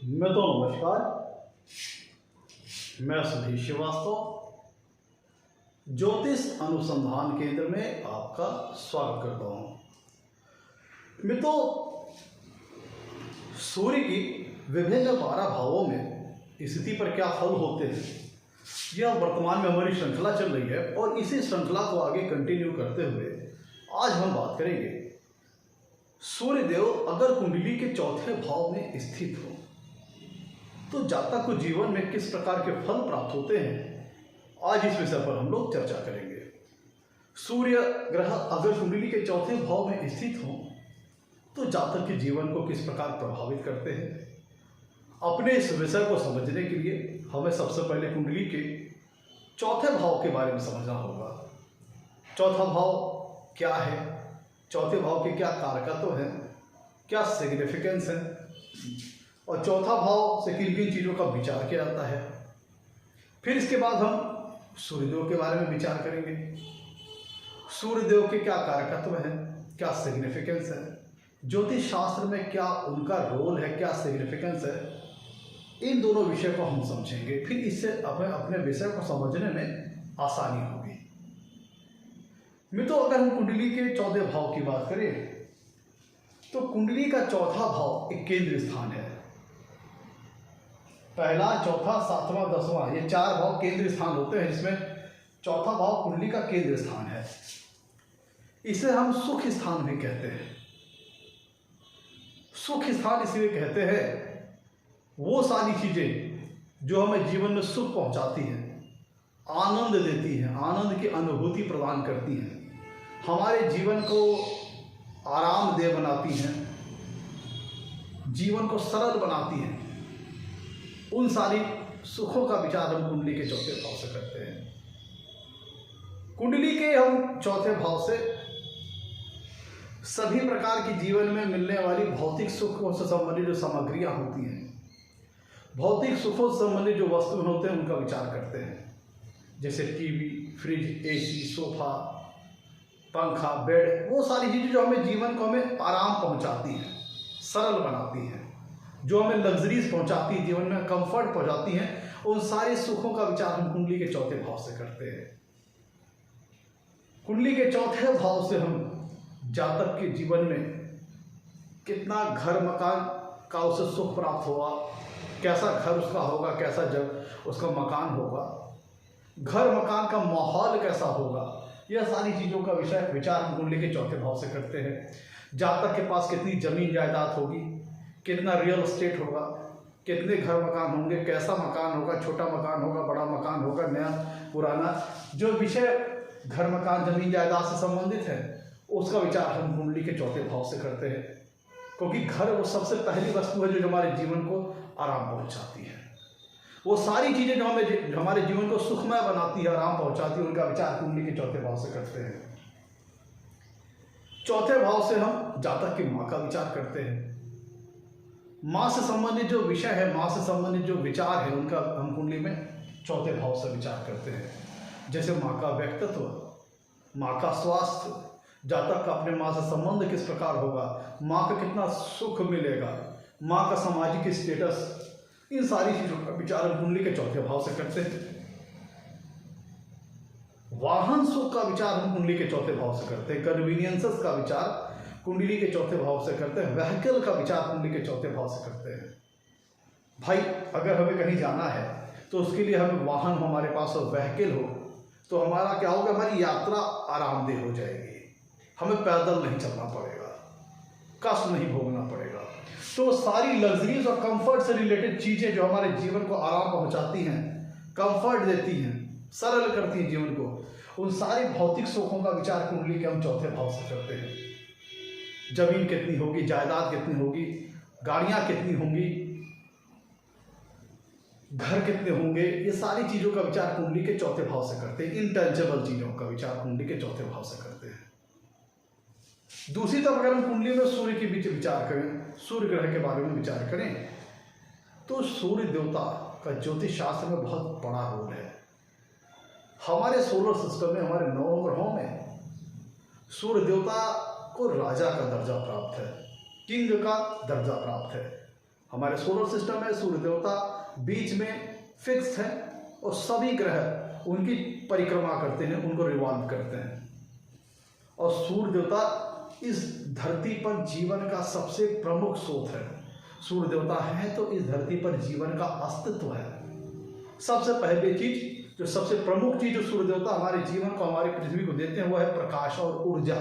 नमस्कार। मैं सुधीर श्रीवास्तव ज्योतिष अनुसंधान केंद्र में आपका स्वागत करता हूँ। मित्रों, सूर्य की विभिन्न 12 भावों में स्थिति पर क्या फल होते हैं, यह वर्तमान में हमारी श्रृंखला चल रही है और इसी श्रृंखला को आगे कंटिन्यू करते हुए आज हम बात करेंगे सूर्यदेव अगर कुंडली के चौथे भाव में स्थित हो तो जातक को जीवन में किस प्रकार के फल प्राप्त होते हैं। आज इस विषय पर हम लोग चर्चा करेंगे। सूर्य ग्रह अगर कुंडली के चौथे भाव में स्थित हो तो जातक के जीवन को किस प्रकार प्रभावित करते हैं। अपने इस विषय को समझने के लिए हमें सबसे पहले कुंडली के चौथे भाव के बारे में समझना होगा। चौथा भाव क्या है, चौथे भाव के क्या कारकत्व हैं, क्या सिग्निफिकेंस है और चौथा भाव से किन किन चीज़ों का विचार किया जाता है। फिर इसके बाद हम सूर्यदेव के बारे में विचार करेंगे। सूर्यदेव के क्या कारकत्व हैं, क्या सिग्निफिकेंस है, ज्योतिष शास्त्र में क्या उनका रोल है, क्या सिग्निफिकेंस है। इन दोनों विषय को हम समझेंगे, फिर इससे अपने विषय को समझने में आसानी होगी। मित्रों, अगर हम कुंडली के चौथे भाव की बात करें तो कुंडली का चौथा भाव एक केंद्र स्थान है। पहला, चौथा, सातवां, दसवां, ये 4 भाव केंद्र स्थान होते हैं, जिसमें चौथा भाव कुंडली का केंद्र स्थान है। इसे हम सुख स्थान भी कहते हैं। सुख स्थान इसलिए कहते हैं, वो सारी चीजें जो हमें जीवन में सुख पहुंचाती हैं, आनंद देती हैं, आनंद की अनुभूति प्रदान करती हैं, हमारे जीवन को आरामदेह बनाती हैं, जीवन को सरल बनाती हैं, उन सारी सुखों का विचार हम कुंडली के चौथे भाव से करते हैं। कुंडली के हम चौथे भाव से सभी प्रकार की जीवन में मिलने वाली भौतिक सुखों से संबंधित जो सामग्रियां होती हैं, भौतिक सुखों से संबंधित जो वस्तु होते हैं, उनका विचार करते हैं। जैसे टीवी, फ्रिज, एसी, सोफा, पंखा, बेड, वो सारी चीज़ें जो हमें जीवन को हमें आराम पहुंचाती हैं, सरल बनाती हैं, जो हमें लग्जरीज पहुंचाती है, जीवन में कंफर्ट पहुंचाती हैं, उन सारे सुखों का विचार हम कुंडली के चौथे भाव से करते हैं। कुंडली के चौथे भाव से हम जातक के जीवन में कितना घर मकान का उसे सुख प्राप्त होगा, कैसा घर उसका होगा, कैसा जब उसका मकान होगा, घर मकान का माहौल कैसा होगा, यह सारी चीज़ों का विचार हम कुंडली के चौथे भाव से करते हैं। जातक के पास कितनी जमीन जायदाद होगी, कितना रियल एस्टेट होगा, कितने घर मकान होंगे, कैसा मकान होगा, छोटा मकान होगा, बड़ा मकान होगा, नया पुराना, जो विषय घर मकान जमीन जायदाद से संबंधित है, उसका विचार हम कुंडली के चौथे भाव से करते हैं। क्योंकि घर वो सबसे पहली वस्तु है जो हमारे जीवन को आराम पहुंचाती है। वो सारी चीज़ें जो हमारे जीवन को सुखमय बनाती है, आराम पहुंचाती है, उनका विचार कुंडली के चौथे भाव से करते हैं। चौथे भाव से हम जातक की माँ का विचार करते हैं। माँ से संबंधित जो विषय है, माँ से संबंधित जो विचार है, उनका हम कुंडली में चौथे भाव से विचार करते हैं। जैसे माँ का व्यक्तित्व, माँ का स्वास्थ्य, जातक का अपने माँ से संबंध किस प्रकार होगा, माँ का कितना सुख मिलेगा, माँ का सामाजिक स्टेटस, इन सारी चीज़ों का विचार हम कुंडली के चौथे भाव से करते हैं। वाहन सुख का विचार हम कुंडली के चौथे भाव से करते हैं। कन्वीनियंसेस का विचार कुंडली के चौथे भाव से करते हैं। व्हीकल का विचार कुंडली के चौथे भाव से करते हैं। भाई, अगर हमें कहीं जाना है तो उसके लिए हमें वाहन हमारे पास हो, व्हीकल हो, तो हमारा क्या होगा, हमारी यात्रा आरामदेह हो जाएगी, हमें पैदल नहीं चलना पड़ेगा, कष्ट नहीं भोगना पड़ेगा। तो सारी लग्जरीज और कंफर्ट से रिलेटेड चीज़ें जो हमारे जीवन को आराम पहुंचाती हैं, कंफर्ट देती हैं, सरल करती हैं जीवन को, उन सारी भौतिक सुखों का विचार कुंडली के हम चौथे भाव से करते हैं। जमीन कितनी होगी, जायदाद कितनी होगी, गाड़ियां कितनी होंगी, घर कितने होंगे, ये सारी चीज़ों का विचार कुंडली के चौथे भाव से करते हैं। इनटेंजिबल चीज़ों का विचार कुंडली के चौथे भाव से करते हैं। दूसरी तरफ अगर हम कुंडली में सूर्य के बीच विचार करें, सूर्य ग्रह के बारे में विचार करें, तो सूर्य देवता का ज्योतिष शास्त्र में बहुत बड़ा रोल है। हमारे सोलर सिस्टम में, हमारे 9 ग्रहों में सूर्य देवता को राजा का दर्जा प्राप्त है, किंग का दर्जा प्राप्त है। हमारे सोलर सिस्टम है, सूर्य देवता बीच में फिक्स है और सभी ग्रह उनकी परिक्रमा करते हैं, उनको रिवॉल्व करते हैं। और सूर्य देवता इस धरती पर जीवन का सबसे प्रमुख स्रोत है। सूर्य देवता है तो इस धरती पर जीवन का अस्तित्व है। सबसे पहली चीज, जो सबसे प्रमुख चीज जो सूर्य देवता हमारे जीवन को, हमारी पृथ्वी को देते हैं, वो है प्रकाश और ऊर्जा।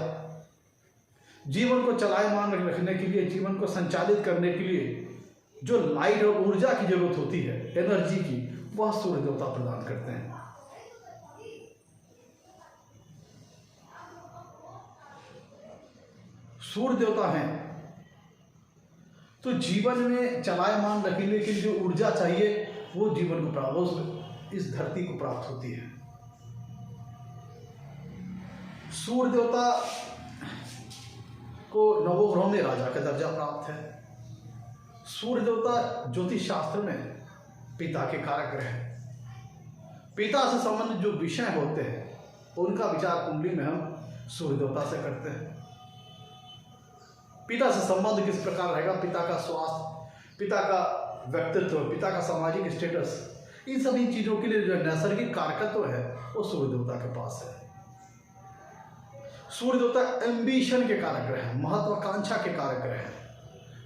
जीवन को चलायमान रखने के लिए, जीवन को संचालित करने के लिए जो लाइट और ऊर्जा की जरूरत होती है, एनर्जी की, वह सूर्य देवता प्रदान करते हैं। सूर्य देवता हैं तो जीवन में चलायमान रखने के लिए जो ऊर्जा चाहिए वो जीवन को प्राप्त, इस धरती को प्राप्त होती है। सूर्य देवता को नवोग्रहों में राजा का दर्जा प्राप्त है। सूर्य देवता ज्योतिष शास्त्र में पिता के कारक ग्रह हैं। पिता से संबंधित जो विषय होते हैं उनका विचार कुंडली में हम सूर्य देवता से करते हैं। पिता से संबंध किस प्रकार रहेगा, पिता का स्वास्थ्य, पिता का व्यक्तित्व, पिता का सामाजिक स्टेटस, इन सभी चीजों के लिए जो नैसर्गिक कारकत्व है वो सूर्य देवता के पास है। सूर्य देवता एम्बिशन के कारक ग्रह हैं, महत्वाकांक्षा के कारक ग्रह हैं,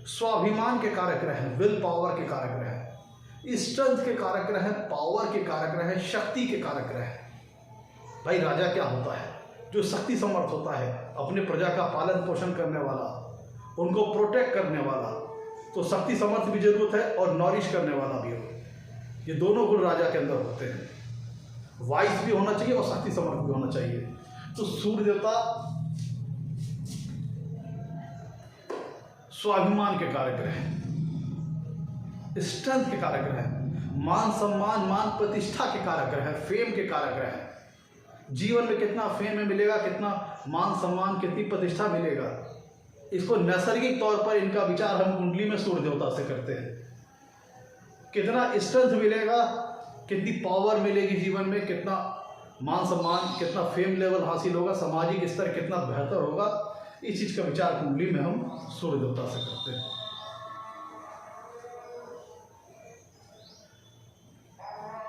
स्वाभिमान के कारक ग्रह हैं, विल पावर के कारक ग्रह हैं, स्ट्रेंथ के कारक ग्रह हैं, पावर के कारक ग्रह हैं, शक्ति के कारक ग्रह हैं। भाई राजा क्या होता है? जो शक्ति समर्थ होता है, अपने प्रजा का पालन पोषण करने वाला, उनको प्रोटेक्ट करने वाला। तो शक्ति समर्थ भी जरूरत है और नॉरिश करने वाला भी हो। ये दोनों गुण राजा के अंदर होते हैं। वाइस भी होना चाहिए और शक्ति समर्थ भी होना चाहिए। तो सूर्य देवता स्वाभिमान के कारक ग्रह हैं, स्ट्रेंथ के कारक ग्रह हैं, मान सम्मान, मान प्रतिष्ठा के कारक ग्रह हैं, फेम के कारक ग्रह हैं। जीवन में कितना फेम मिलेगा, कितना मान सम्मान, कितनी प्रतिष्ठा मिलेगा, इसको नैसर्गिक तौर पर इनका विचार हम कुंडली में सूर्य देवता से करते हैं। कितना स्ट्रेंथ मिलेगा, कितनी पावर मिलेगी जीवन में, कितना मान सम्मान, कितना फेम लेवल हासिल होगा, सामाजिक स्तर कितना बेहतर होगा, इस चीज का विचार कुंडली में हम सूर्य देवता से करते हैं।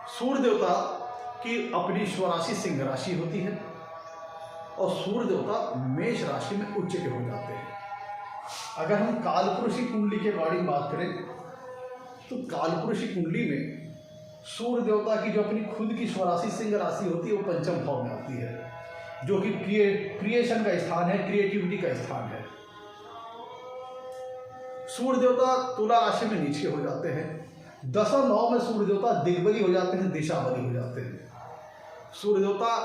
सूर्य देवता की अपनी स्वराशि सिंह राशि होती है और सूर्य देवता मेष राशि में उच्च के हो जाते हैं। अगर हम कालपुरुषी कुंडली के बारे में बात करें तो कालपुरुषी कुंडली में सूर्य देवता की जो अपनी खुद की स्वराशि सिंह राशि होती है वो पंचम भाव में आती है, जो कि क्रिएशन का स्थान है, क्रिएटिविटी का स्थान है। सूर्य देवता तुला राशि में नीचे हो जाते हैं। दशम भाव में सूर्य देवता दिग्बली हो जाते हैं, दिशाबली हो जाते हैं। सूर्य देवता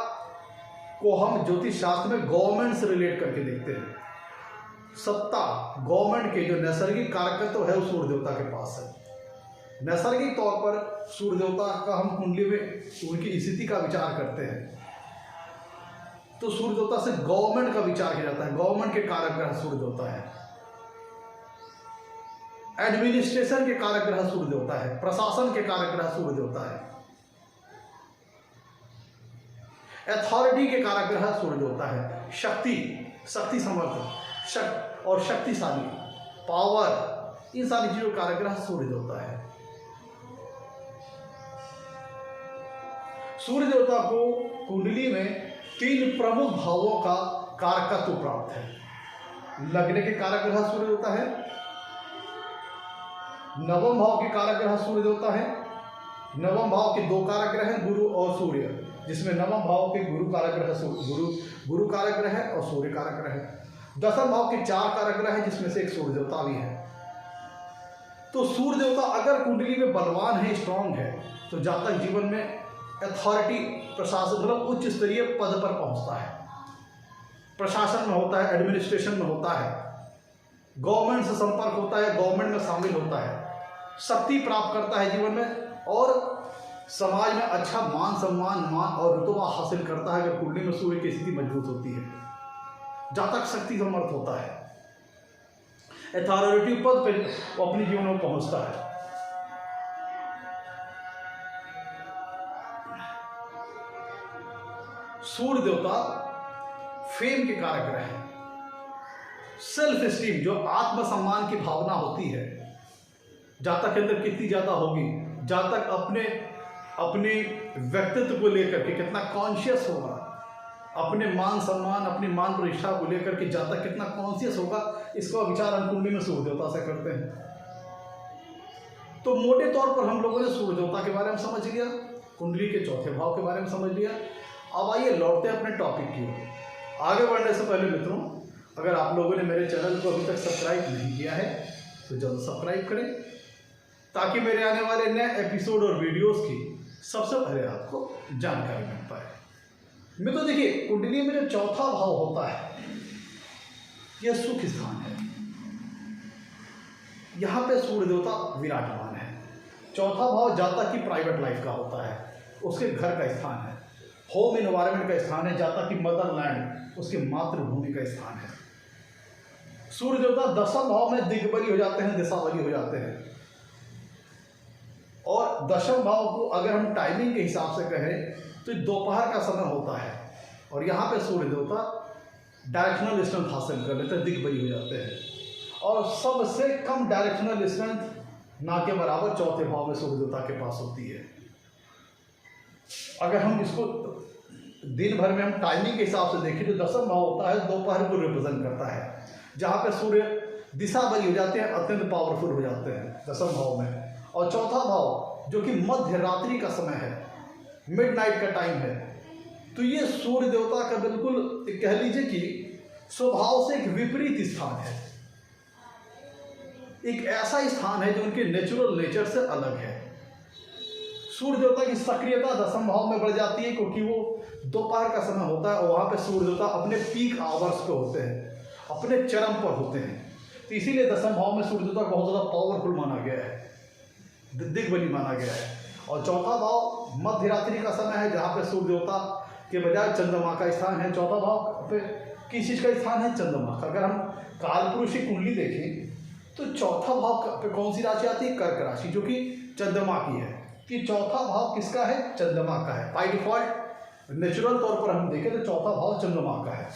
को हम ज्योतिष शास्त्र में गवर्नमेंट से रिलेट करके देखते हैं। सत्ता, गवर्नमेंट के जो नैसर्गिक कारकत्व है वो सूर्य देवता के पास है। नैसर्गिक तौर पर सूर्य देवता का हम कुंडली में उनकी स्थिति का विचार करते हैं तो सूर्य देवता से गवर्नमेंट का विचार किया जाता है। गवर्नमेंट के कारक ग्रह सूर्य देवता है। एडमिनिस्ट्रेशन के कारक ग्रह सूर्य देवता है। प्रशासन के कारक ग्रह सूर्य देवता है। अथॉरिटी के कारक ग्रह सूर्य देवता है। शक्ति, शक्ति समर्थ और शक्तिशाली, पावर, इन सारी चीजों का कारक ग्रह सूर्य देवता है। सूर्य देवता को कुंडली में 3 प्रमुख भावों का कारकत्व प्राप्त है। लग्न के कारक ग्रह सूर्य देवता है, नवम भाव के कारक ग्रह सूर्य देवता है। नवम भाव के 2 कारक ग्रह हैं, गुरु और सूर्य, जिसमें नवम भाव के गुरु कारक ग्रह गुरु कारक ग्रह है और सूर्य कारक ग्रह है। दशम भाव के 4 कारक ग्रह हैं, जिसमें से एक सूर्य देवता भी है। तो सूर्य देवता अगर कुंडली में बलवान है, स्ट्रांग है, तो जातक जीवन में अथॉरिटी, प्रशासन, मतलब उच्च स्तरीय पद पर पहुंचता है। प्रशासन में होता है, एडमिनिस्ट्रेशन में होता है, गवर्नमेंट से संपर्क होता है, गवर्नमेंट में शामिल होता है, शक्ति प्राप्त करता है जीवन में और समाज में अच्छा मान सम्मान और रुतबा हासिल करता है। अगर कुंडली में सूर्य की स्थिति मजबूत होती है, जातक शक्ति समर्थ होता है, अथॉरिटी पद पर वो अपने जीवन में पहुंचता है। सूर्य देवता फेम के कारक ग्रह है। सेल्फ एस्टीम, जो आत्मसम्मान की भावना होती है, जातक के अंदर कितनी ज़्यादा होगी, जातक अपने व्यक्तित्व को लेकर के कितना कॉन्शियस होगा, अपने मान सम्मान, अपनी मान प्रतिष्ठा को लेकर के जातक कितना कॉन्शियस होगा, इसका विचार हम कुंडली में सूर्य देवता से करते हैं। तो मोटे तौर पर हम लोगों ने सूर्य देवता के बारे में समझ लिया, कुंडली के चौथे भाव के बारे में समझ लिया। अब आइए लौटते हैं अपने टॉपिक की ओर। आगे बढ़ने से पहले मित्रों, अगर आप लोगों ने मेरे चैनल को अभी तक सब्सक्राइब नहीं किया है तो जल्द सब्सक्राइब करें, ताकि मेरे आने वाले नए एपिसोड और वीडियोस की सबसे पहले आपको जानकारी मिल पाए। मित्रों देखिए, कुंडली में जो चौथा भाव होता है यह सुख स्थान है। यहाँ पे सूर्य देवता विराजमान है। चौथा भाव जातक की प्राइवेट लाइफ का होता है, उसके घर का स्थान है, होम इन्वायरमेंट का स्थान है, जातक की मदरलैंड, उसकी मातृभूमि का स्थान है। सूर्य देवता दशम भाव में दिग्बली हो जाते हैं, दिशाबली हो जाते हैं। और दशम भाव को अगर हम टाइमिंग के हिसाब से कहें तो दोपहर का समय होता है, और यहाँ पे सूर्य देवता डायरेक्शनल स्ट्रेंथ हासिल कर लेते हैं, दिग्बली हो जाते हैं। और सबसे कम डायरेक्शनल स्ट्रेंथ ना के बराबर चौथे भाव में सूर्य देवता के पास होती है। अगर हम इसको दिन भर में हम टाइमिंग के हिसाब से देखें, जो दशम भाव होता है दोपहर को रिप्रेजेंट करता है, जहाँ पे सूर्य दिशा बली हो जाते हैं, अत्यंत पावरफुल हो जाते हैं दशम भाव में। और चौथा भाव जो कि मध्य रात्रि का समय है, मिडनाइट का टाइम है, तो ये सूर्य देवता का बिल्कुल कह लीजिए कि स्वभाव से एक विपरीत स्थान है, एक ऐसा स्थान है जो उनके नेचुरल नेचर से अलग है। सूर्य देवता की सक्रियता दशम भाव में बढ़ जाती है, क्योंकि वो दोपहर का समय होता है और वहाँ पे सूर्य देवता अपने पीक आवर्स पे होते हैं, अपने चरम पर होते हैं। तो इसीलिए दशम भाव में सूर्य देवता बहुत ज़्यादा पावरफुल माना गया है, दिग्बली माना गया है। और चौथा भाव मध्य रात्रि का समय है, जहाँ पे सूर्य देवता के बजाय चंद्रमा का स्थान है। चौथा भाव पे किस चीज़ का स्थान है? चंद्रमा का। अगर हम कालपुरुष की कुंडली देखें तो चौथा भाव पे कौन सी राशि आती है? कर्क राशि, जो कि चंद्रमा की है। कि चौथा भाव किसका है? चंद्रमा का है। बाय डिफॉल्ट नेचुरल तौर पर हम देखें तो चौथा भाव चंद्रमा का है,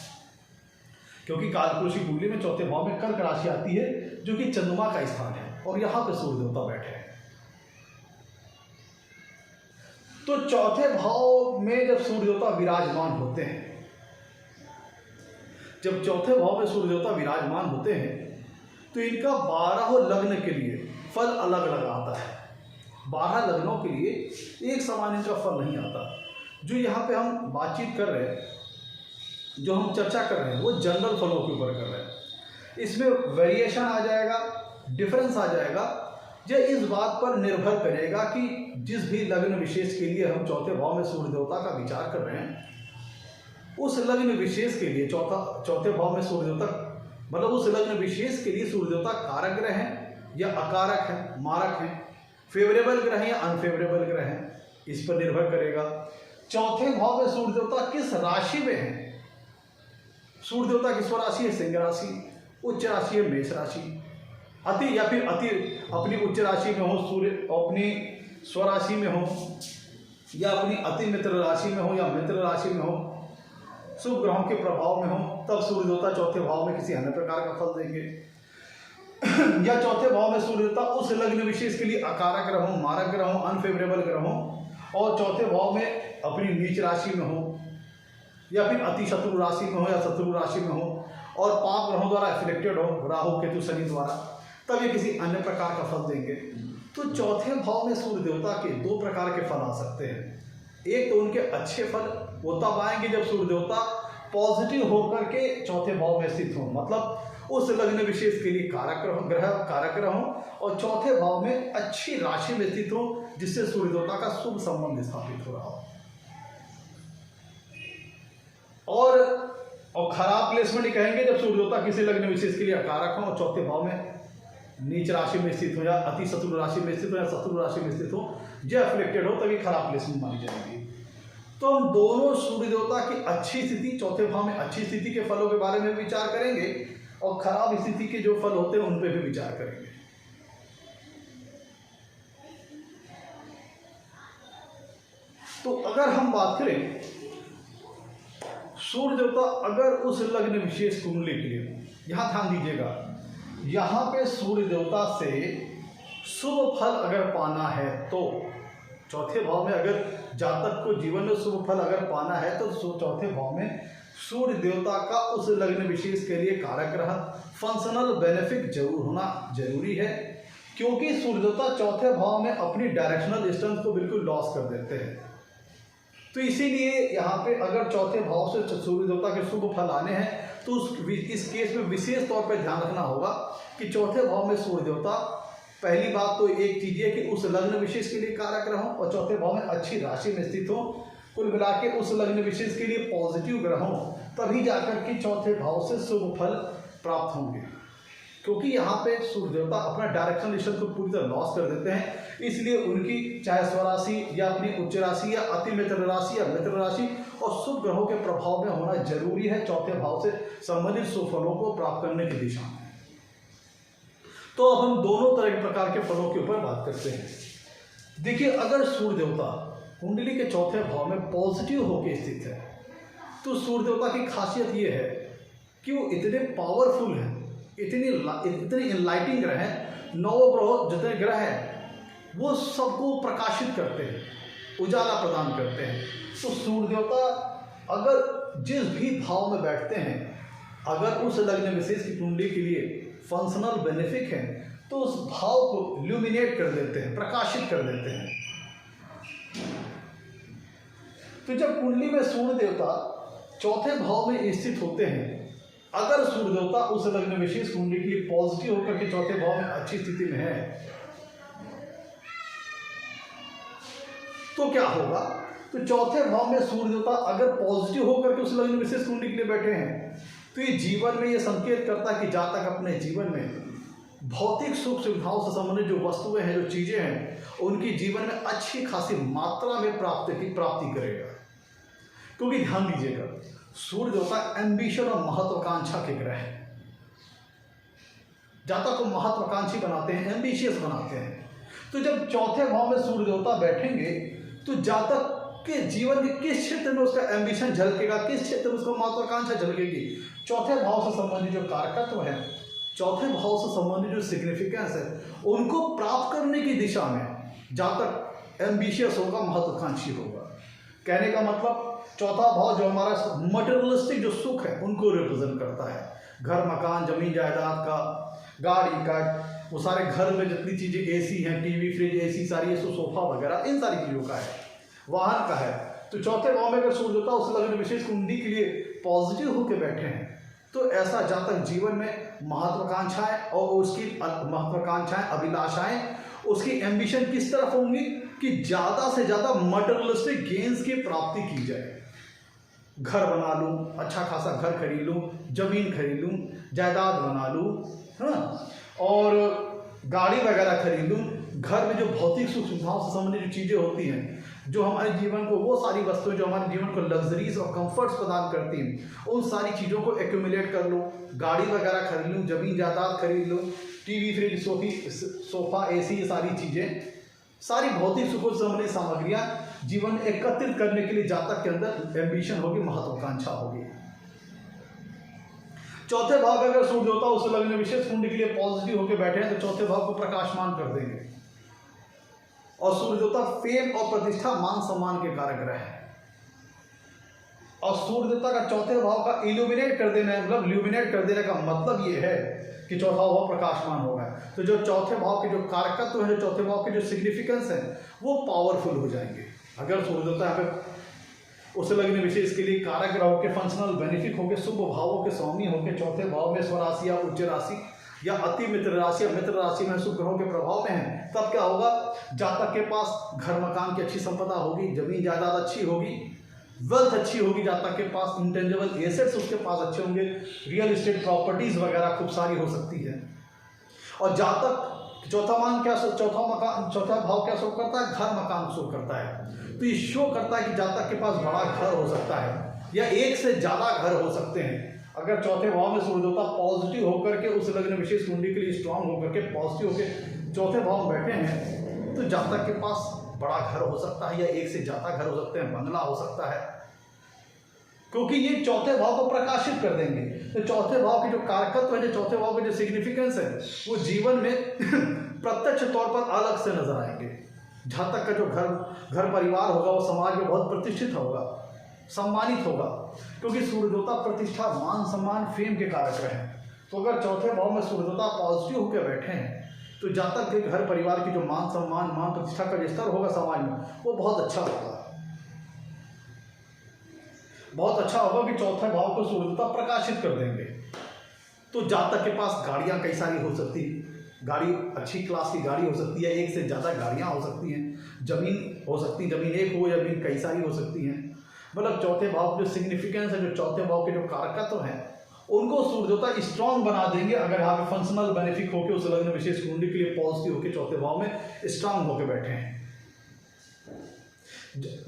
क्योंकि कालपुरुष की कुंडली में चौथे भाव में कर्क राशि आती है, जो कि चंद्रमा का स्थान है, और यहाँ पे सूर्य देवता बैठे हैं। तो चौथे भाव में जब सूर्य देवता विराजमान होते हैं, जब चौथे भाव में सूर्य देवता विराजमान होते हैं, तो इनका 12 लग्न के लिए फल अलग अलग आता है। 12 लग्नों के लिए एक समान इनका फल नहीं आता। जो यहाँ पे हम बातचीत कर रहे हैं, जो हम चर्चा कर रहे हैं, वो जनरल फलों के ऊपर कर रहे हैं। इसमें वेरिएशन आ जाएगा, डिफरेंस आ जाएगा। यह इस बात पर निर्भर करेगा कि जिस भी लग्न विशेष के लिए हम चौथे भाव में सूर्य देवता का विचार कर रहे हैं, उस लग्न विशेष के लिए चौथे भाव में सूर्य देवता, मतलब उस लग्न विशेष के लिए सूर्य देवता कारक ग्रह हैं या अकारक हैं, मारक हैं, फेवरेबल ग्रह हैं या अनफेवरेबल ग्रह हैं, इस पर निर्भर करेगा। चौथे भाव में सूर्य देवता किस राशि में है? सूर्य देवता की स्वराशि है सिंह राशि, उच्च राशि है मेष राशि। अति या फिर अति अपनी उच्च राशि में हो, सूर्य अपनी स्वराशि में हो, या अपनी अति मित्र राशि में हो, या मित्र राशि में हो, शुभ ग्रहों के प्रभाव में हो, तब सूर्य देवता चौथे भाव में किसी अन्य प्रकार का फल देंगे। या चौथे भाव में सूर्य देवता उस लग्न विशेष के लिए अकारक ग्रह हो, मारक ग्रह हो, अनफेवरेबल ग्रह हो, और चौथे भाव में अपनी नीच राशि में हो, या फिर अति शत्रु राशि में हो, या शत्रु राशि में हो, और पाप ग्रहों द्वारा एफिलेक्टेड हो, राहु केतु शनि द्वारा, तब ये किसी अन्य प्रकार का फल देंगे। तो चौथे भाव में सूर्य देवता के 2 प्रकार के फल आ सकते हैं। एक तो उनके अच्छे फल वो तब आएंगे जब सूर्य देवता पॉजिटिव होकर के चौथे भाव में स्थित हो, मतलब उस लग्न विशेष के लिए कारक ग्रह हो, और चौथे भाव में अच्छी राशि में स्थित हो, जिससे सूर्य देवता का शुभ संबंध स्थापित हो रहा हो। और खराब प्लेसमेंट कहेंगे जब सूर्य देवता किसी लग्न विशेष के लिए अकारक हो और चौथे भाव में नीच राशि में स्थित हो, या अति शत्रु राशि में स्थित हो, या शत्रु राशि में स्थित हो, जो अफेक्टेड हो, तभी खराब प्लेसमेंट मानी जाएगी। तो हम दोनों सूर्य देवता की अच्छी स्थिति, चौथे भाव में अच्छी स्थिति के फलों के बारे में विचार करेंगे, और खराब स्थिति के जो फल होते हैं उन पर भी विचार करेंगे। तो अगर हम बात करें सूर्य देवता, अगर उस लग्न विशेष कुंडली के लिए, यहां ध्यान दीजिएगा, यहाँ पे सूर्य देवता से शुभ फल अगर पाना है तो चौथे भाव में अगर जातक को जीवन में शुभ फल अगर पाना है तो चौथे भाव में सूर्य देवता का उस लग्न विशेष के लिए कारक ग्रह फंक्शनल बेनिफिट जरूर होना जरूरी है, क्योंकि सूर्य देवता चौथे भाव में अपनी डायरेक्शनल स्ट्रेंथ को बिल्कुल लॉस कर देते हैं। तो इसीलिए यहाँ पे अगर चौथे भाव से सूर्य देवता के शुभ फल आने हैं तो इस केस में विशेष तौर पर ध्यान रखना होगा कि चौथे भाव में सूर्य देवता, पहली बात तो एक चीज है कि उस लग्न विशेष के लिए कारक ग्रह हो और चौथे भाव में अच्छी राशि में स्थित हो, कुल मिला के उस लग्न विशेष के लिए पॉजिटिव ग्रह हो, तभी जाकर के चौथे भाव से शुभ फल प्राप्त होंगे। क्योंकि यहाँ पे सूर्य देवता अपना डायरेक्शनल स्ट्रेंथ को पूरी तरह लॉस कर देते हैं, इसलिए उनकी चाहे स्वराशि या अपनी उच्च राशि या अति मित्र राशि या मित्र राशि और शुभ ग्रहों के प्रभाव में होना जरूरी है चौथे भाव से संबंधित शुभ फलों को प्राप्त करने की दिशा में। तो अब हम दोनों तरह के प्रकार के फलों के ऊपर बात करते हैं। देखिए, अगर सूर्य देवता कुंडली के चौथे भाव में पॉजिटिव होकर स्थित है तो सूर्य देवता की खासियत ये है कि वो इतने पावरफुल हैं, इतने इनलाइटिंग ग्रह हैं, नौ ग्रह जितने ग्रह हैं वो सबको प्रकाशित करते हैं, उजाला प्रदान करते हैं। तो सूर्य देवता अगर जिस भी भाव में बैठते हैं, अगर उस लग्न विशेष की कुंडली के लिए फंक्शनल बेनिफिक है तो उस भाव को ल्यूमिनेट कर देते हैं, प्रकाशित कर देते हैं। तो जब कुंडली में सूर्य देवता चौथे भाव में स्थित होते हैं, अगर सूर्य देवता उस लग्न विशेष कुंडली के लिए पॉजिटिव होकर के चौथे भाव में अच्छी स्थिति में है तो क्या होगा? तो चौथे भाव में सूर्य देवता अगर पॉजिटिव होकर के उस लग्न विशेष कुंडली के लिए बैठे हैं तो ये जीवन में ये संकेत करता है कि जातक अपने जीवन में भौतिक सुख सुविधाओं से संबंधित जो वस्तुएं हैं, जो चीजें हैं, उनकी जीवन में अच्छी खासी मात्रा में प्राप्ति करेगा। क्योंकि ध्यान दीजिएगा, सूर्य देवता एम्बिशन और महत्वाकांक्षा के ग्रह हैं, जातक को महत्वाकांक्षी बनाते हैं, एम्बिशियस बनाते हैं। तो जब चौथे भाव में सूर्य देवता बैठेंगे तो जातक के जीवन के किस क्षेत्र में उसका एम्बिशन झलकेगा, किस क्षेत्र में उसका महत्वाकांक्षा झलकेगी, चौथे भाव से संबंधित जो कारकत्व है, चौथे भाव से संबंधित जो सिग्निफिकेंस है, उनको प्राप्त करने की दिशा में जातक एम्बिशियस होगा, महत्वाकांक्षी होगा। कहने का मतलब चौथा भाव जो हमारा मटेरियलिस्टिक जो सुख है उनको रिप्रेजेंट करता है, घर मकान जमीन जायदाद का, गाड़ी का, वो सारे घर में जितनी चीजें एसी हैं, टीवी फ्रिज एसी सारी ये सोफा वगैरह, इन सारी चीजों का है, वाहन का है। तो चौथे भाव में अगर सूर्य देवता उस लग्न विशेष कुंडली के लिए पॉजिटिव होकर बैठे हैं तो ऐसा जातक जीवन में महत्वाकांक्षाएं और उसकी महत्वाकांक्षाएं, अभिलाषाएं, उसकी एम्बिशन किस तरफ होंगी कि ज़्यादा से ज़्यादा मटेरियलिस्टिक गेन्स की प्राप्ति की जाए। घर बना लूँ, अच्छा खासा घर खरीद लूँ, जमीन खरीद लूँ, जायदाद बना लूँ, हाँ, और गाड़ी वगैरह खरीद लूँ। घर में जो भौतिक सुख सुविधाओं से संबंधित जो चीज़ें होती हैं, जो हमारे जीवन को, वो सारी वस्तुएं जो हमारे जीवन को लग्जरीज और कंफर्ट्स प्रदान करती हैं, उन सारी चीज़ों को एक्यूमुलेट कर लो, गाड़ी वगैरह खरीद लूँ, जमीन जायदाद खरीद लो, टीवी फ्रिज सोफा एसी, ये सारी चीज़ें, सारी भौतिक सुखों से संबंधित सामग्रियाँ जीवन में एकत्रित करने के लिए जातक के अंदर एम्बिशन होगी, महत्वाकांक्षा होगी। चौथे भाव में अगर सूर्य देवता उस लग्न विशेष कुंडली के लिए पॉजिटिव होकर बैठे हैं तो चौथे भाव को प्रकाशमान कर देंगे। और सूर्य देवता फेम और प्रतिष्ठा, मान सम्मान के कारक ग्रह है। और सूर्य देवता का चौथे भाव का इल्यूमिनेट कर देना, मतलब ल्यूमिनेट कर देने का मतलब ये है कि चौथा भाव प्रकाशमान होगा। तो जो चौथे भाव के जो कारकत्व है, जो चौथे भाव के जो सिग्निफिकेंस है, वो पावरफुल हो जाएंगे। अगर सूर्य देवता यहाँ पे उस लग्न विशेष के लिए कारक ग्रहों के फंक्शनल बेनिफिक होकर, शुभ भावों के स्वामी होकर चौथे भाव में स्वराशि या उच्च राशि या अति मित्र राशि या मित्र राशि में शुभ ग्रहों के प्रभाव में है, तब क्या होगा? जातक के पास घर मकान की अच्छी संपदा होगी, जमीन जायदाद अच्छी होगी, वेल्थ अच्छी होगी, जातक के पास इंटेंजिबल एसेट्स उसके पास अच्छे होंगे, रियल इस्टेट प्रॉपर्टीज वगैरह खूब सारी हो सकती है। और जातक चौथा भाव क्या शो करता है? घर मकान शो करता है। तो ये शो करता है कि जातक के पास बड़ा घर हो सकता है या एक से ज़्यादा घर हो सकते हैं। अगर चौथे भाव में सूर्य देवता पॉजिटिव होकर के उस लग्न विशेष कुंडली के लिए स्ट्रांग होकर के पॉजिटिव होकर चौथे भाव में बैठे हैं तो जातक के पास बड़ा घर हो सकता है या एक से ज़्यादा घर हो सकते हैं, बंगला हो सकता है, क्योंकि ये चौथे भाव को प्रकाशित कर देंगे। तो चौथे भाव के जो कारकत्व है, जो चौथे भाव के जो सिग्निफिकेंस है, वो जीवन में प्रत्यक्ष तौर पर अलग से नजर आएंगे। जहाँ तक का जो घर परिवार होगा वो समाज में बहुत प्रतिष्ठित होगा, सम्मानित होगा, क्योंकि सूर्यदेवता प्रतिष्ठा, मान सम्मान, फेम के कारक हैं। तो अगर चौथे भाव में सूर्यदेवता पॉजिटिव होकर बैठे हैं तो जहाँ तक के घर परिवार की जो मान सम्मान, मान प्रतिष्ठा का जो स्तर होगा समाज में, वो बहुत अच्छा होगा। बहुत अच्छा होगा कि चौथे भाव को सूर्यदेवता प्रकाशित कर देंगे। तो जातक के पास गाड़ियाँ कई सारी हो सकती हैं, गाड़ी अच्छी क्लास की गाड़ी हो सकती है, एक से ज़्यादा गाड़ियाँ हो सकती हैं, जमीन हो सकती है, जमीन एक हो या जमीन कई सारी हो सकती हैं। मतलब चौथे भाव जो सिग्निफिकेंस है, जो चौथे भाव के जो कारकत्व हैं, उनको सूर्यदेवता स्ट्रांग बना देंगे अगर यहाँ पे फंक्शनल बेनिफिक होकर उस लग्न विशेष कुंडली के लिए पॉजिटिव होकर चौथे भाव में स्ट्रांग होकर बैठे हैं।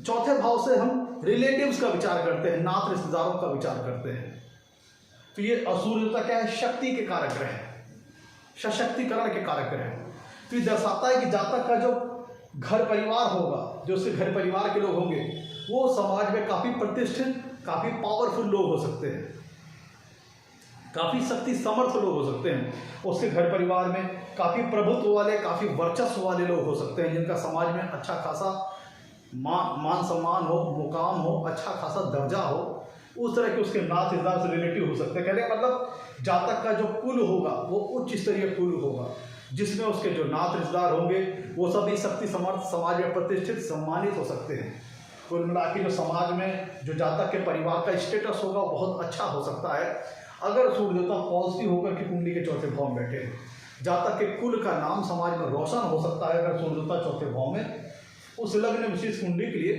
चौथे भाव से हम रिलेटिव्स का विचार करते हैं, नात रिश्तेदारों का विचार करते हैं। तो ये सूर्यदेवता क्या है? शक्ति के कारक ग्रह है, सशक्तिकरण के कारक ग्रह है। तो ये दर्शाता है कि जातक का जो घर परिवार होगा, जो उसके घर परिवार के लोग होंगे, वो समाज में काफ़ी प्रतिष्ठित, काफ़ी पावरफुल लोग हो सकते हैं, काफ़ी शक्ति समर्थ लोग हो सकते हैं। उसके घर परिवार में काफ़ी प्रभुत्व वाले, काफ़ी वर्चस्व वाले लोग हो सकते हैं, जिनका समाज में अच्छा खासा मान सम्मान हो, मुकाम हो, अच्छा खासा दर्जा हो। उस तरह के उसके नात रिश्तेदार से रिलेटिव हो सकते हैं। कहने का मतलब जातक का जो कुल होगा वो उच्च स्तरीय कुल होगा, जिसमें उसके जो नात रिश्तेदार होंगे वो सभी शक्ति समर्थ, समाज में प्रतिष्ठित, सम्मानित हो सकते हैं। कुल मिला के जो समाज में जो जातक के परिवार का स्टेटस होगा वो बहुत अच्छा हो सकता है अगर सूर्यदेवता पॉजिटिव होकर के कुंडली के चौथे भाव में बैठे हैं। जातक के कुल का नाम समाज में रोशन हो सकता है अगर सूर्यदेवता चौथे भाव में उस लग्न विशेष कुंडली के लिए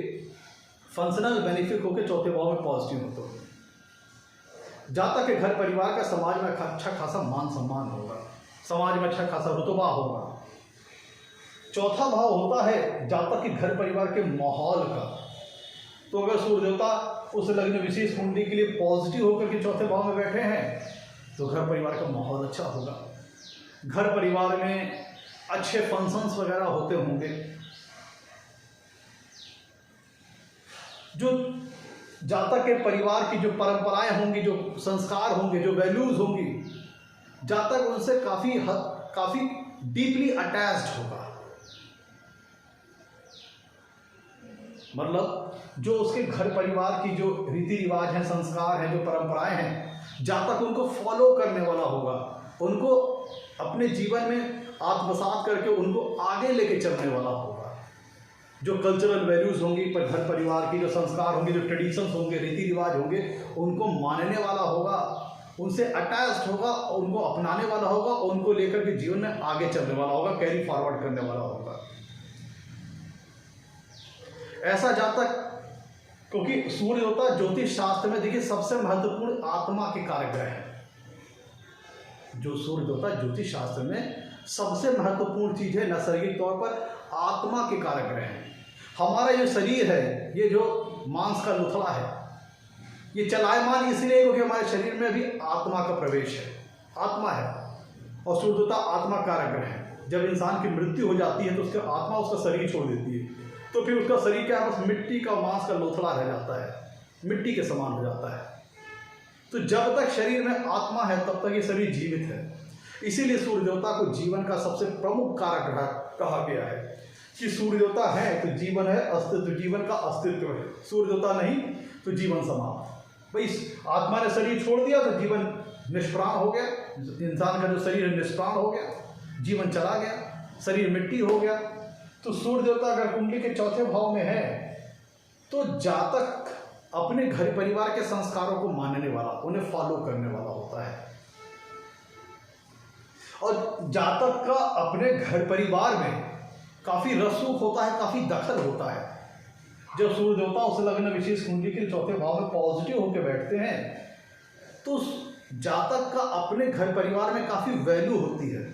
फंक्शनल बेनिफिट होकर चौथे भाव में पॉजिटिव हो। तो जातक के घर परिवार का समाज में अच्छा खासा मान सम्मान होगा, समाज में अच्छा खासा रुतबा होगा। चौथा भाव होता है जातक के घर परिवार के माहौल का। तो अगर सूर्यदेवता उस लग्न विशेष कुंडली के लिए पॉजिटिव होकर के चौथे भाव में बैठे हैं तो घर परिवार का माहौल अच्छा होगा। घर परिवार में अच्छे फंक्शंस वगैरह होते होंगे, जो जातक के परिवार की जो परंपराएं होंगी, जो संस्कार होंगे, जो वैल्यूज होंगी, जातक उनसे काफी डीपली अटैच्ड होगा। मतलब जो उसके घर परिवार की जो रीति रिवाज हैं, संस्कार हैं, जो परंपराएं हैं, जातक उनको फॉलो करने वाला होगा, उनको अपने जीवन में आत्मसात करके उनको आगे लेके चलने वाला होगा। जो कल्चरल वैल्यूज होंगी, पर घर परिवार की जो संस्कार होंगे, जो ट्रेडिशंस होंगे, रीति रिवाज होंगे, उनको मानने वाला होगा, उनसे अटैच्ड होगा, उनको अपनाने वाला होगा, उनको लेकर के जीवन में आगे चलने वाला होगा, कैरी फॉरवर्ड करने वाला होगा। ऐसा जातक, क्योंकि सूर्यदेवता ज्योतिष शास्त्र में देखिए सबसे महत्वपूर्ण आत्मा के कारक ग्रह है। जो सूर्यदेवता ज्योतिष शास्त्र में सबसे महत्वपूर्ण चीज है, नैसर्गिक तौर पर आत्मा के कारक ग्रह है। हमारा जो शरीर है, ये जो मांस का लुथड़ा है, ये चलायमान इसलिए क्योंकि हमारे शरीर में भी आत्मा का प्रवेश है, आत्मा है। और सूर्यदेवता आत्मा कारक ग्रह है। जब इंसान की मृत्यु हो जाती है तो उसका आत्मा उसका शरीर छोड़ देती है, तो फिर उसका शरीर क्या है, बस मिट्टी का मांस का लोथड़ा रह जाता है, मिट्टी के समान हो जाता है। तो जब तक शरीर में आत्मा है तब तक ये शरीर जीवित है। इसीलिए सूर्यदेवता को जीवन का सबसे प्रमुख कारक कहा गया है कि सूर्यदेवता है तो जीवन है, अस्तित्व, जीवन का अस्तित्व है। सूर्यदेवता नहीं तो जीवन समाप्त। भाई आत्मा ने शरीर छोड़ दिया तो जीवन निष्प्राण हो गया, इंसान का जो शरीर है निष्प्राण हो गया, जीवन चला गया, शरीर मिट्टी हो गया। तो सूर्यदेवता अगर कुंडली के चौथे भाव में है तो जातक अपने घर परिवार के संस्कारों को मानने वाला, उन्हें फॉलो करने वाला होता है। और जातक का अपने घर परिवार में काफी रसूख होता है, काफी दखल होता है। जब सूर्यदेवता उस लग्न विशेष कुंडली के चौथे भाव में पॉजिटिव होकर बैठते हैं तो जातक का अपने घर परिवार में काफी वैल्यू होती है,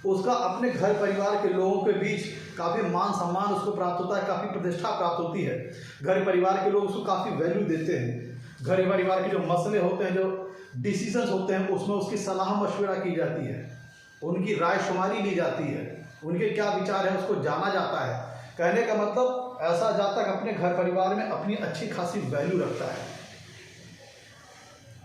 उसका अपने घर परिवार के लोगों के बीच काफ़ी मान सम्मान उसको प्राप्त होता है, काफ़ी प्रतिष्ठा प्राप्त होती है। घर परिवार के लोग उसको काफ़ी वैल्यू देते हैं। घर परिवार के जो मसले होते हैं, जो डिसीजंस होते हैं, उसमें उसकी सलाह मशवरा की जाती है, उनकी राय शुमारी ली जाती है, उनके क्या विचार है उसको जाना जाता है। कहने का मतलब ऐसा जातक अपने घर परिवार में अपनी अच्छी खासी वैल्यू रखता है।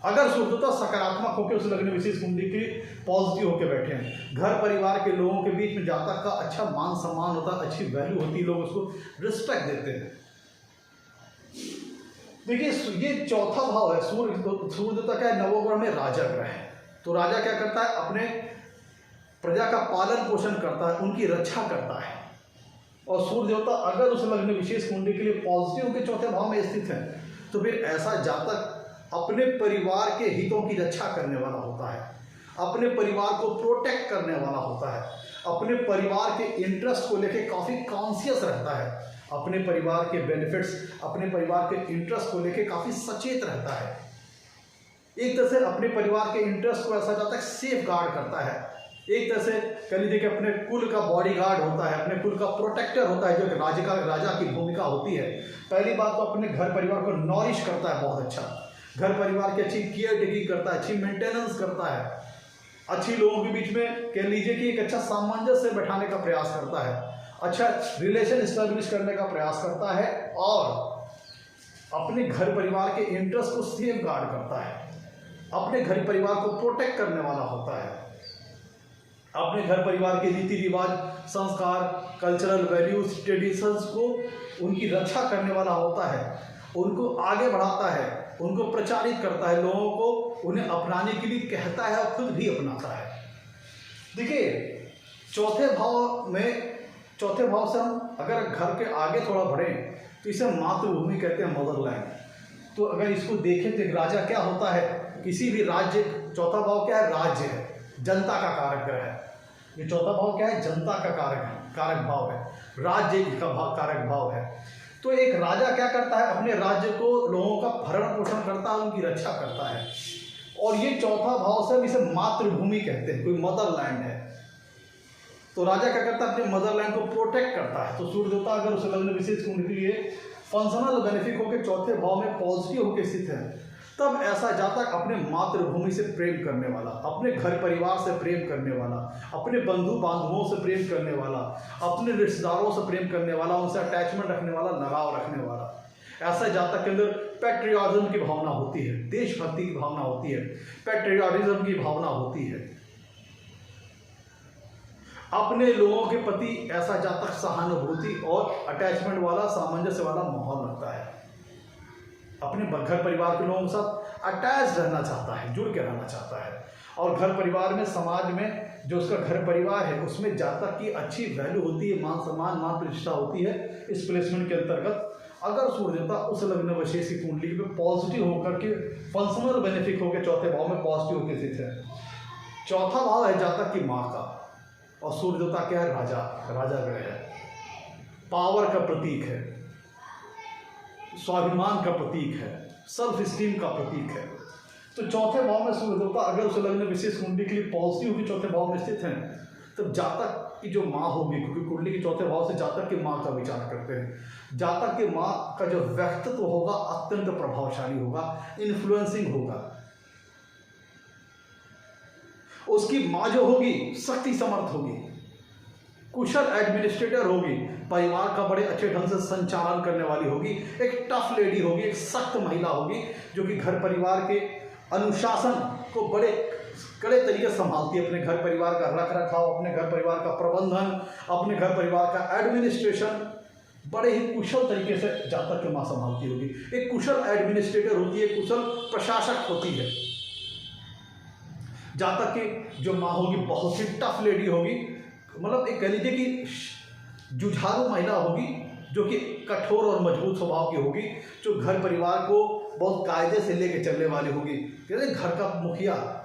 अगर सूर्यदेवता सकारात्मक होकर उस लग्न विशेष कुंडली की पॉजिटिव होकर बैठे हैं, घर परिवार के लोगों के बीच में जातक का अच्छा मान सम्मान होता है, अच्छी वैल्यू होती है, लोग उसको रिस्पेक्ट देते हैं। देखिए ये चौथा भाव है, सूर्यदेवता क्या है, नवोग्रह में राजा ग्रह है। तो राजा क्या करता है, अपने प्रजा का पालन पोषण करता है, उनकी रक्षा करता है। और सूर्य देवता अगर उस लग्न विशेष कुंडली के लिए पॉजिटिव के चौथे भाव में स्थित है, तो फिर ऐसा जातक अपने परिवार के हितों की रक्षा करने वाला होता है, अपने परिवार को प्रोटेक्ट करने वाला होता है, अपने परिवार के इंटरेस्ट को लेकर काफ़ी कॉन्शियस रहता है, अपने परिवार के बेनिफिट्स, अपने परिवार के इंटरेस्ट को लेकर काफ़ी सचेत रहता है। एक तरह से अपने परिवार के इंटरेस्ट को ऐसा जातक सेफ गार्ड करता है, एक तरह से कह लीजिए कि अपने कुल का बॉडी गार्ड होता है, अपने कुल का प्रोटेक्टर होता है, जो राजा की भूमिका होती है। पहली बात तो अपने घर परिवार को नॉरिश करता है बहुत अच्छा, घर परिवार की अच्छी केयर टेकिंग करता है, अच्छी मेंटेनेंस करता है, अच्छी लोगों के बीच में कह लीजिए कि एक अच्छा सामंजस्य बैठाने का प्रयास करता है, अच्छा रिलेशन इस्टेब्लिश करने का प्रयास करता है, और अपने घर परिवार के इंटरेस्ट को सेफ गार्ड करता है, अपने घर परिवार को प्रोटेक्ट करने वाला होता है, अपने घर परिवार के रीति रिवाज, संस्कार, कल्चरल वैल्यूज, ट्रेडिशंस को उनकी रक्षा करने वाला होता है, उनको आगे बढ़ाता है, उनको प्रचारित करता है, लोगों को उन्हें अपनाने के लिए कहता है और खुद भी अपनाता है। देखिए चौथे भाव से हम अगर घर के आगे थोड़ा बढ़ें तो इसे मातृभूमि कहते हैं, मदरलैंड। तो अगर इसको देखें तो राजा क्या होता है, किसी भी राज्य, चौथा भाव क्या है, राज्य है, जनता का कारक ग्रह है। ये चौथा भाव क्या है, जनता का कारक भाव है, राज्य का कारक भाव है। तो एक राजा क्या करता है, अपने राज्य को, लोगों का भरण पोषण करता है, उनकी रक्षा करता है। और ये चौथा भाव से हम इसे मातृभूमि कहते हैं, कोई मदरलैंड है। तो राजा क्या करता है, अपने मदरलैंड को प्रोटेक्ट करता है। तो सूर्य देवता अगर उस लग्न विशेष कुंडली के लिए फंक्शनल बेनिफिक होकर चौथे भाव में पॉजिटिव होकर स्थित है, तब ऐसा जातक अपने मातृभूमि से प्रेम करने वाला, अपने घर परिवार से प्रेम करने वाला, अपने बंधु बांधवों से प्रेम करने वाला, अपने रिश्तेदारों से प्रेम करने वाला, उनसे अटैचमेंट रखने वाला, लगाव रखने वाला, ऐसा जातक के अंदर पैट्रियटिज्म की भावना होती है, देशभक्ति की भावना होती है, पैट्रियटिज्म की भावना होती है। अपने लोगों के प्रति ऐसा जातक सहानुभूति और अटैचमेंट वाला, सामंजस्य वाला माहौल रखता है, अपने घर परिवार के लोगों के साथ अटैच रहना चाहता है, जुड़ के रहना चाहता है। और घर परिवार में, समाज में जो उसका घर परिवार है, उसमें जातक की अच्छी वैल्यू होती है, मान सम्मान, मान प्रतिष्ठा होती है। इस प्लेसमेंट के अंतर्गत अगर सूर्य देवता उस लग्न विशेष की कुंडली में पॉजिटिव होकर के फंक्शनल बेनिफिक होकर चौथे भाव में पॉजिटिव होकर स्थित है। चौथा भाव है जातक की माँ का, और सूर्य देवता क्या है, राजा ग्रह है, पावर का प्रतीक है, स्वाभिमान का प्रतीक है, सेल्फ स्टीम का प्रतीक है। तो चौथे भाव में सूर्य देवता अगर उस लग्न विशेष कुंडली के लिए पॉजिटिव होकर चौथे भाव में स्थित है, तब जातक की जो माँ होगी, क्योंकि कुंडली के चौथे भाव से जातक की माँ का विचार करते हैं, जातक की माँ का जो व्यक्तित्व होगा अत्यंत प्रभावशाली होगा, इन्फ्लुएंसिंग होगा। उसकी माँ जो होगी शक्ति समर्थ होगी, कुशल एडमिनिस्ट्रेटर होगी, परिवार का बड़े अच्छे ढंग से संचालन करने वाली होगी, एक टफ लेडी होगी, एक सख्त महिला होगी, जो कि घर परिवार के अनुशासन को बड़े कड़े तरीके से संभालती है, अपने घर परिवार का रख रखाव, अपने घर परिवार का प्रबंधन, अपने घर परिवार का एडमिनिस्ट्रेशन बड़े ही कुशल तरीके से जातक की माँ संभालती होगी। एक कुशल एडमिनिस्ट्रेटर होती है, कुशल प्रशासक होती है। जातक की जो माँ होगी बहुत ही टफ लेडी होगी, मतलब एक कह लीजिए कि जुझारू महिला होगी, जो कि कठोर और मजबूत स्वभाव की होगी, जो घर परिवार को बहुत कायदे से लेके चलने वाली होगी। कहते हैं घर का मुखिया,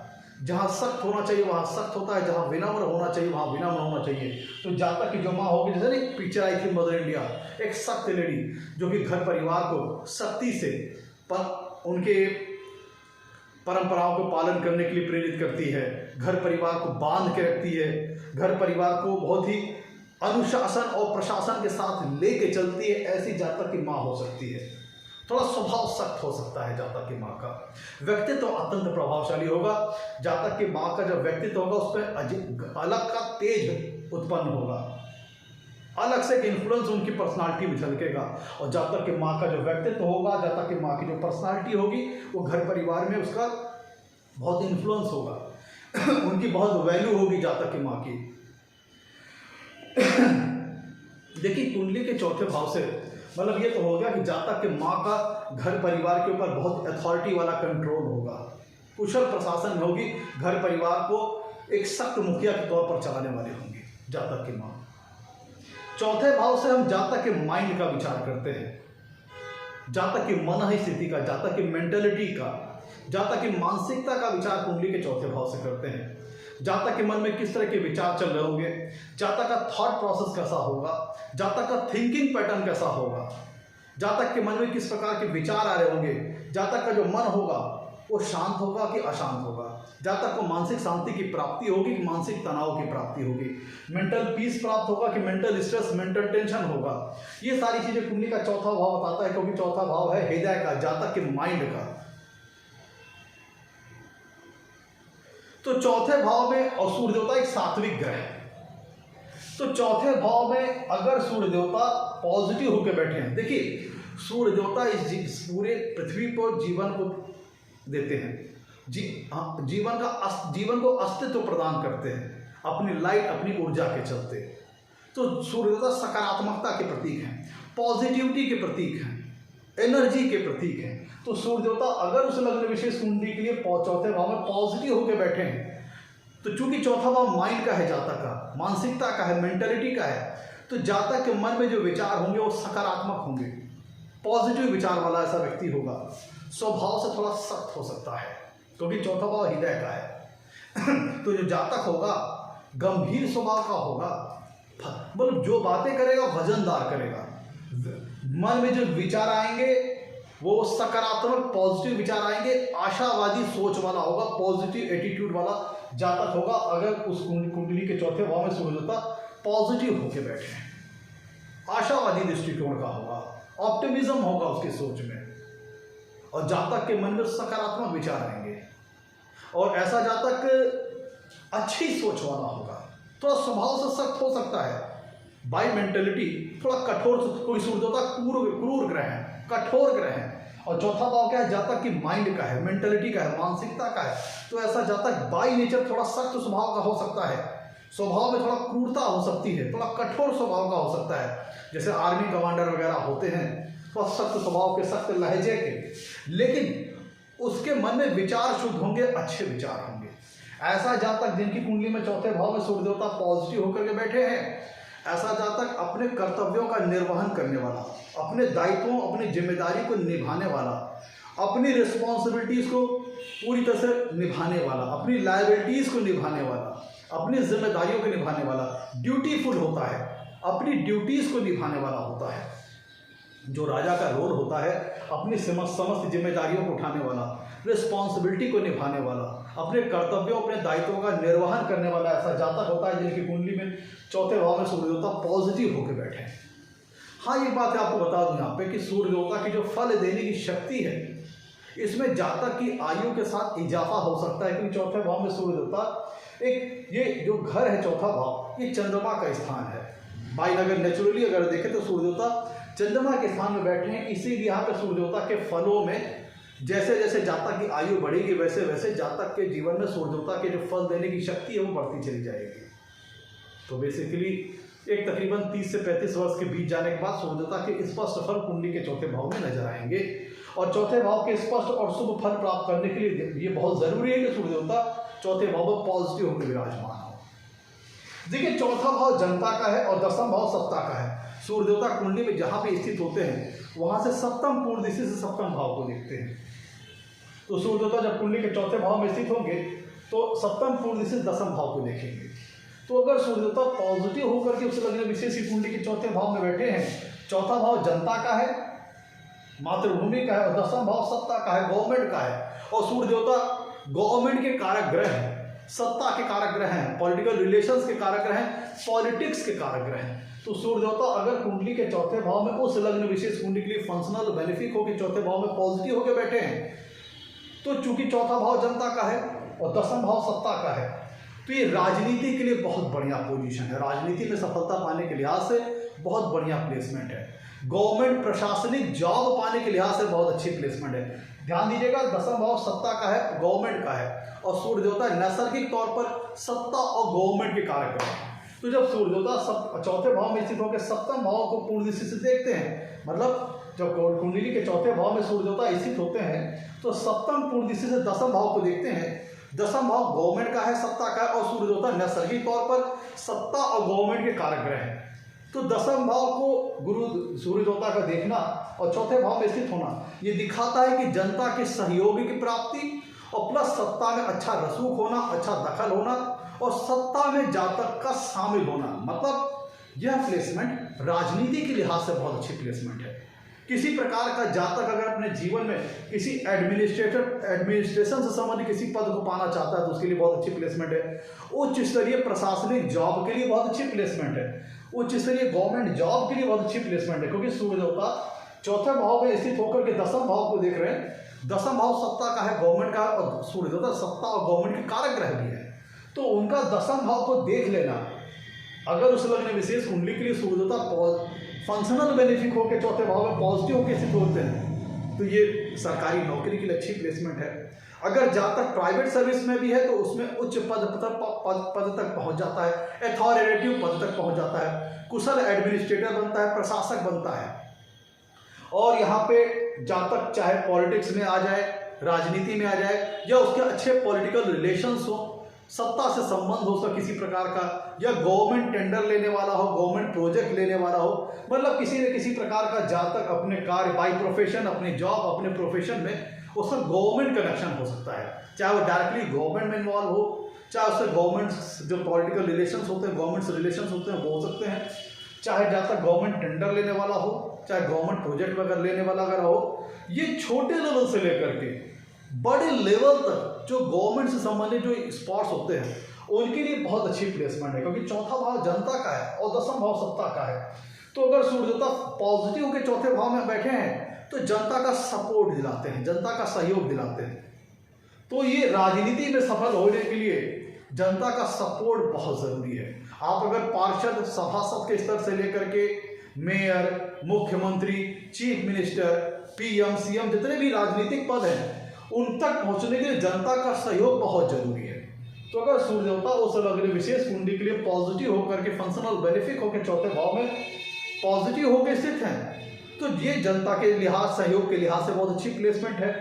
जहाँ सख्त होना चाहिए वहाँ सख्त होता है, जहाँ विनम्र होना चाहिए वहाँ विनम्र होना चाहिए। तो जातक की जो माँ होगी, जैसे ना एक पिक्चर आई थी मदर इंडिया, एक सख्त लेडी जो कि घर परिवार को सख्ती से उनके परंपराओं को पालन करने के लिए प्रेरित करती है, घर परिवार को बांध के रखती है, घर परिवार को बहुत ही अनुशासन और प्रशासन के साथ लेके चलती है। ऐसी जातक की माँ हो सकती है। थोड़ा स्वभाव सख्त हो सकता है जातक की माँ का। व्यक्तित्व अत्यंत प्रभावशाली होगा। जातक की माँ का जो व्यक्तित्व होगा उस पर अलग का तेज उत्पन्न होगा, अलग से इन्फ्लुएंस उनकी पर्सनालिटी में झलकेगा। और जातक की माँ का जो व्यक्तित्व होगा, जातक की माँ की जो पर्सनालिटी होगी, वो घर परिवार में उसका बहुत इन्फ्लुएंस होगा, उनकी बहुत वैल्यू होगी जातक की माँ की। देखिए कुंडली के चौथे भाव से मतलब ये तो हो गया कि जातक के माँ का घर परिवार के ऊपर बहुत अथॉरिटी वाला कंट्रोल होगा, कुशल प्रशासन होगी, घर परिवार को एक सख्त मुखिया के तौर पर चलाने वाले होंगे जातक की माँ। चौथे भाव से हम जातक के माइंड का विचार करते हैं, जातक की मन स्थिति का, जातक की मेंटेलिटी का, जातक की मानसिकता का विचार कुंडली के चौथे भाव से करते हैं। जातक के मन में किस तरह के विचार चल रहे होंगे, जातक का थॉट प्रोसेस कैसा होगा, जातक का थिंकिंग पैटर्न कैसा होगा, जातक के मन में किस प्रकार के विचार आ रहे होंगे, जातक का जो मन होगा वो शांत होगा कि अशांत होगा, जातक को मानसिक शांति की प्राप्ति होगी कि मानसिक तनाव की प्राप्ति होगी, मेंटल पीस प्राप्त होगा कि मेंटल स्ट्रेस, मेंटल टेंशन होगा। ये सारी चीजें कुंडली का चौथा भाव बताता है, क्योंकि चौथा भाव है हृदय का, जातक के माइंड का। तो चौथे भाव में, और सूर्य देवता एक सात्विक ग्रह है, तो चौथे भाव में अगर सूर्य देवता पॉजिटिव होकर बैठे हैं, देखिए सूर्य देवता इस पूरे पृथ्वी पर जीवन को देते हैं, जीवन को अस्तित्व प्रदान करते हैं अपनी लाइट, अपनी ऊर्जा के चलते। तो सूर्य देवता सकारात्मकता के प्रतीक हैं, पॉजिटिविटी के प्रतीक हैं, एनर्जी के प्रतीक हैं। तो सूर्य देवता अगर उस लग्न विशेष कुंडली के लिए चौथे भाव में पॉजिटिव होकर बैठे हैं, तो चूंकि चौथा भाव माइंड का है, जातक का मानसिकता का है, मेंटेलिटी का है, तो जातक के मन में जो विचार होंगे वो सकारात्मक होंगे, पॉजिटिव विचार वाला ऐसा व्यक्ति होगा। स्वभाव से थोड़ा सख्त हो सकता है क्योंकि चौथा भाव हृदय का है। तो जो जातक होगा गंभीर स्वभाव का होगा, मतलब जो बातें करेगा वजनदार करेगा, मन में जो विचार आएंगे वो सकारात्मक पॉजिटिव विचार आएंगे, आशावादी सोच वाला होगा, पॉजिटिव एटीट्यूड वाला जातक होगा। अगर उस कुंडली के चौथे भाव में सूर्य देवता पॉजिटिव होकर बैठे हैं, आशावादी दृष्टिकोण का होगा, ऑप्टिमिज्म होगा उसकी सोच में, और जातक के मन में सकारात्मक विचार आएंगे, और ऐसा जातक अच्छी सोच वाला होगा। थोड़ा स्वभाव से सख्त हो सकता है, बाई मेंटेलिटी थोड़ा कठोर, कोई सूर्य देवता क्रूर ग्रह है, कठोर ग्रह है, और चौथा भाव क्या है, जातक की माइंड का है, मेंटेलिटी का है, मानसिकता का है। तो ऐसा जातक बाई नेचर थोड़ा सख्त स्वभाव का हो सकता है, स्वभाव में थोड़ा क्रूरता हो सकती है, थोड़ा कठोर स्वभाव का हो सकता है, जैसे आर्मी कमांडर वगैरह होते हैं, थोड़ा सख्त स्वभाव के, सख्त लहजे के, लेकिन उसके मन में विचार शुद्ध होंगे, अच्छे विचार होंगे। ऐसा जातक जिनकी कुंडली में चौथे भाव में सूर्य देवता पॉजिटिव होकर के बैठे हैं, ऐसा जातक अपने कर्तव्यों का निर्वहन करने वाला, अपने दायित्वों, अपनी जिम्मेदारी को निभाने वाला, अपनी रिस्पॉन्सिबिलिटीज़ को पूरी तरह से निभाने वाला, अपनी लायबिलिटीज़ को निभाने वाला, अपनी जिम्मेदारियों को निभाने वाला, ड्यूटीफुल होता है, अपनी ड्यूटीज़ को निभाने वाला होता है। जो राजा का रोल होता है, अपनी समस्त जिम्मेदारियों को उठाने वाला, रिस्पॉन्सिबिलिटी को निभाने वाला, अपने कर्तव्यों, अपने दायित्वों का निर्वहन करने वाला ऐसा जातक होता है जिनकी कुंडली में चौथे भाव में सूर्य देवता पॉजिटिव होकर बैठे हैं। हाँ, ये बात आपको बता दूं यहाँ पे कि सूर्य देवता की जो फल देने की शक्ति है, इसमें जातक की आयु के साथ इजाफा हो सकता है, क्योंकि चौथे भाव में सूर्य देवता एक, ये जो घर है चौथा भाव, ये चंद्रमा का स्थान है। भाई अगर नेचुरली अगर देखें तो सूर्य देवता चंद्रमा के स्थान में बैठे हैं, इसीलिए यहाँ पे सूर्य देवता के फलों में जैसे जैसे जातक की आयु बढ़ेगी वैसे वैसे जातक के जीवन में सूर्य देवता के जो फल देने की शक्ति है वो बढ़ती चली जाएगी। तो बेसिकली एक तकरीबन 30 से 35 वर्ष के बीच जाने के बाद सूर्य देवता के स्पष्ट फल कुंडली के चौथे भाव में नजर आएंगे, और चौथे भाव के स्पष्ट और शुभ फल प्राप्त करने के लिए ये बहुत जरूरी है कि सूर्य देवता चौथे भाव में पॉजिटिव होकर विराजमान हो। देखिए चौथा भाव जनता का है और दसम भाव सत्ता का है। सूर्य देवता कुंडली में जहाँ पे स्थित होते हैं वहां से सप्तम पूर्व दिशा से सप्तम भाव को देखते हैं। तो सूर्य देवता जब कुंडली के चौथे भाव में स्थित होंगे तो सप्तम पूर्व दिशा दसम भाव को देखेंगे। तो अगर सूर्य देवता पॉजिटिव होकर के उस लग्न विशेष की कुंडली के चौथे भाव में बैठे हैं, चौथा भाव जनता का है, मातृभूमि का है, और दसम भाव सत्ता का है, गवर्नमेंट का है, और सूर्य देवता गवर्नमेंट के कारक ग्रह हैं, सत्ता के कारक ग्रह हैं, पॉलिटिकल रिलेशंस के कारक ग्रह हैं, पॉलिटिक्स के कारक ग्रह हैं। तो सूर्य देवता अगर कुंडली के चौथे भाव में उस लग्न विशेष कुंडली के लिए फंक्शनल बेनिफिक होकर चौथे भाव में पॉजिटिव होकर बैठे हैं, तो चूंकि चौथा भाव जनता का है और दसम भाव सत्ता का है, तो ये राजनीति के लिए बहुत बढ़िया पोजीशन है। राजनीति में सफलता पाने के लिहाज से बहुत बढ़िया प्लेसमेंट है। गवर्नमेंट प्रशासनिक जॉब पाने के लिहाज से बहुत अच्छी प्लेसमेंट है। ध्यान दीजिएगा, दसम भाव सत्ता का है, गवर्नमेंट का है, और सूर्य देवता नैसर्गिक तौर पर सत्ता और गवर्नमेंट के कारक है। तो जब सूर्य देवता चौथे भाव में स्थित होकर सप्तम भाव को पूर्ण दृष्टि से देखते हैं, मतलब जब कुंडली के चौथे भाव में सूर्य देवता स्थित होते हैं तो सप्तम पूर्ण दृष्टि से दसम भाव को देखते हैं। दसम भाव गवर्नमेंट का है, सत्ता का है, और सूर्य देवता नैसर्गिक तौर पर सत्ता और गवर्नमेंट के कारक ग्रह हैं। तो दसम भाव को गुरु सूर्य देवता का देखना और चौथे भाव में स्थित होना ये दिखाता है कि जनता के सहयोग की प्राप्ति और प्लस सत्ता में अच्छा रसूख होना, अच्छा दखल होना और सत्ता में जातक का शामिल होना। मतलब यह प्लेसमेंट राजनीति के लिहाज से बहुत अच्छी प्लेसमेंट है। किसी प्रकार का जातक अगर अपने जीवन में किसी एडमिनिस्ट्रेशन से संबंधित किसी पद को पाना चाहता है तो उसके लिए बहुत अच्छी प्लेसमेंट है। उच्च स्तरीय प्रशासनिक जॉब के लिए बहुत अच्छी प्लेसमेंट है। उच्च स्तरीय गवर्नमेंट जॉब के लिए बहुत अच्छी प्लेसमेंट है, क्योंकि सूर्य देवता चौथे भाव में स्थित होकर के दसम भाव को देख रहे हैं। दसम भाव सत्ता का है, गवर्नमेंट का, और सूर्य देवता सत्ता और गवर्नमेंट के कारक ग्रह भी है। तो उनका दसम भाव को देख लेना, अगर उस लग्न विशेष कुंडली के लिए सूर्य देवता फंक्शनल बेनिफिक होकर चौथे भाव में पॉजिटिव होकर स्थित होते हैं तो ये सरकारी नौकरी के लिए अच्छी प्लेसमेंट है। अगर जातक प्राइवेट सर्विस में भी है तो उसमें उच्च पद तक पहुंच जाता है, अथॉरिटेटिव पद तक पहुंच जाता है, कुशल एडमिनिस्ट्रेटर बनता है, प्रशासक बनता है। और यहाँ पे जातक चाहे पॉलिटिक्स में आ जाए, राजनीति में आ जाए, या उसके अच्छे पॉलिटिकल रिलेशंस हो, सत्ता से संबंध हो उसका किसी प्रकार का, या गवर्नमेंट टेंडर लेने वाला हो, गवर्नमेंट प्रोजेक्ट लेने वाला हो, मतलब किसी न किसी प्रकार का जातक अपने कार्य बाई प्रोफेशन, अपनी जॉब, अपने प्रोफेशन में उसका गवर्नमेंट कनेक्शन हो सकता है, चाहे वो डायरेक्टली गवर्नमेंट में इन्वॉल्व हो, चाहे उससे गवर्नमेंट जो पॉलिटिकल रिलेशंस होते हैं, गवर्नमेंट से रिलेशंस होते हैं वो हो सकते हैं, चाहे जातक गवर्नमेंट टेंडर लेने वाला हो, चाहे गवर्नमेंट प्रोजेक्ट वगैरह लेने वाला अगर हो। ये छोटे लेवल से लेकर के बड़े लेवल तक जो गवर्नमेंट से संबंधित जो स्पॉट्स होते हैं उनके लिए बहुत अच्छी प्लेसमेंट है, क्योंकि चौथा भाव जनता का है और दसम भाव सत्ता का है। तो अगर सूर्य देवता पॉजिटिव के चौथे भाव में बैठे हैं तो जनता का सपोर्ट दिलाते हैं, जनता का सहयोग दिलाते हैं। तो ये राजनीति में सफल होने के लिए जनता का सपोर्ट बहुत जरूरी है। आप अगर पार्षद, सभासद के स्तर से लेकर के मेयर, मुख्यमंत्री, चीफ मिनिस्टर, पीएम, सीएम, जितने भी राजनीतिक पद हैं उन तक पहुंचने के लिए जनता का सहयोग बहुत जरूरी है। तो अगर सूर्य देवता उस लग्न विशेष कुंडली के लिए पॉजिटिव होकर के फंक्शनल बेनिफिक होकर चौथे भाव में पॉजिटिव होकर स्थित हैं तो ये जनता के लिहाज, सहयोग के लिहाज से बहुत अच्छी प्लेसमेंट है।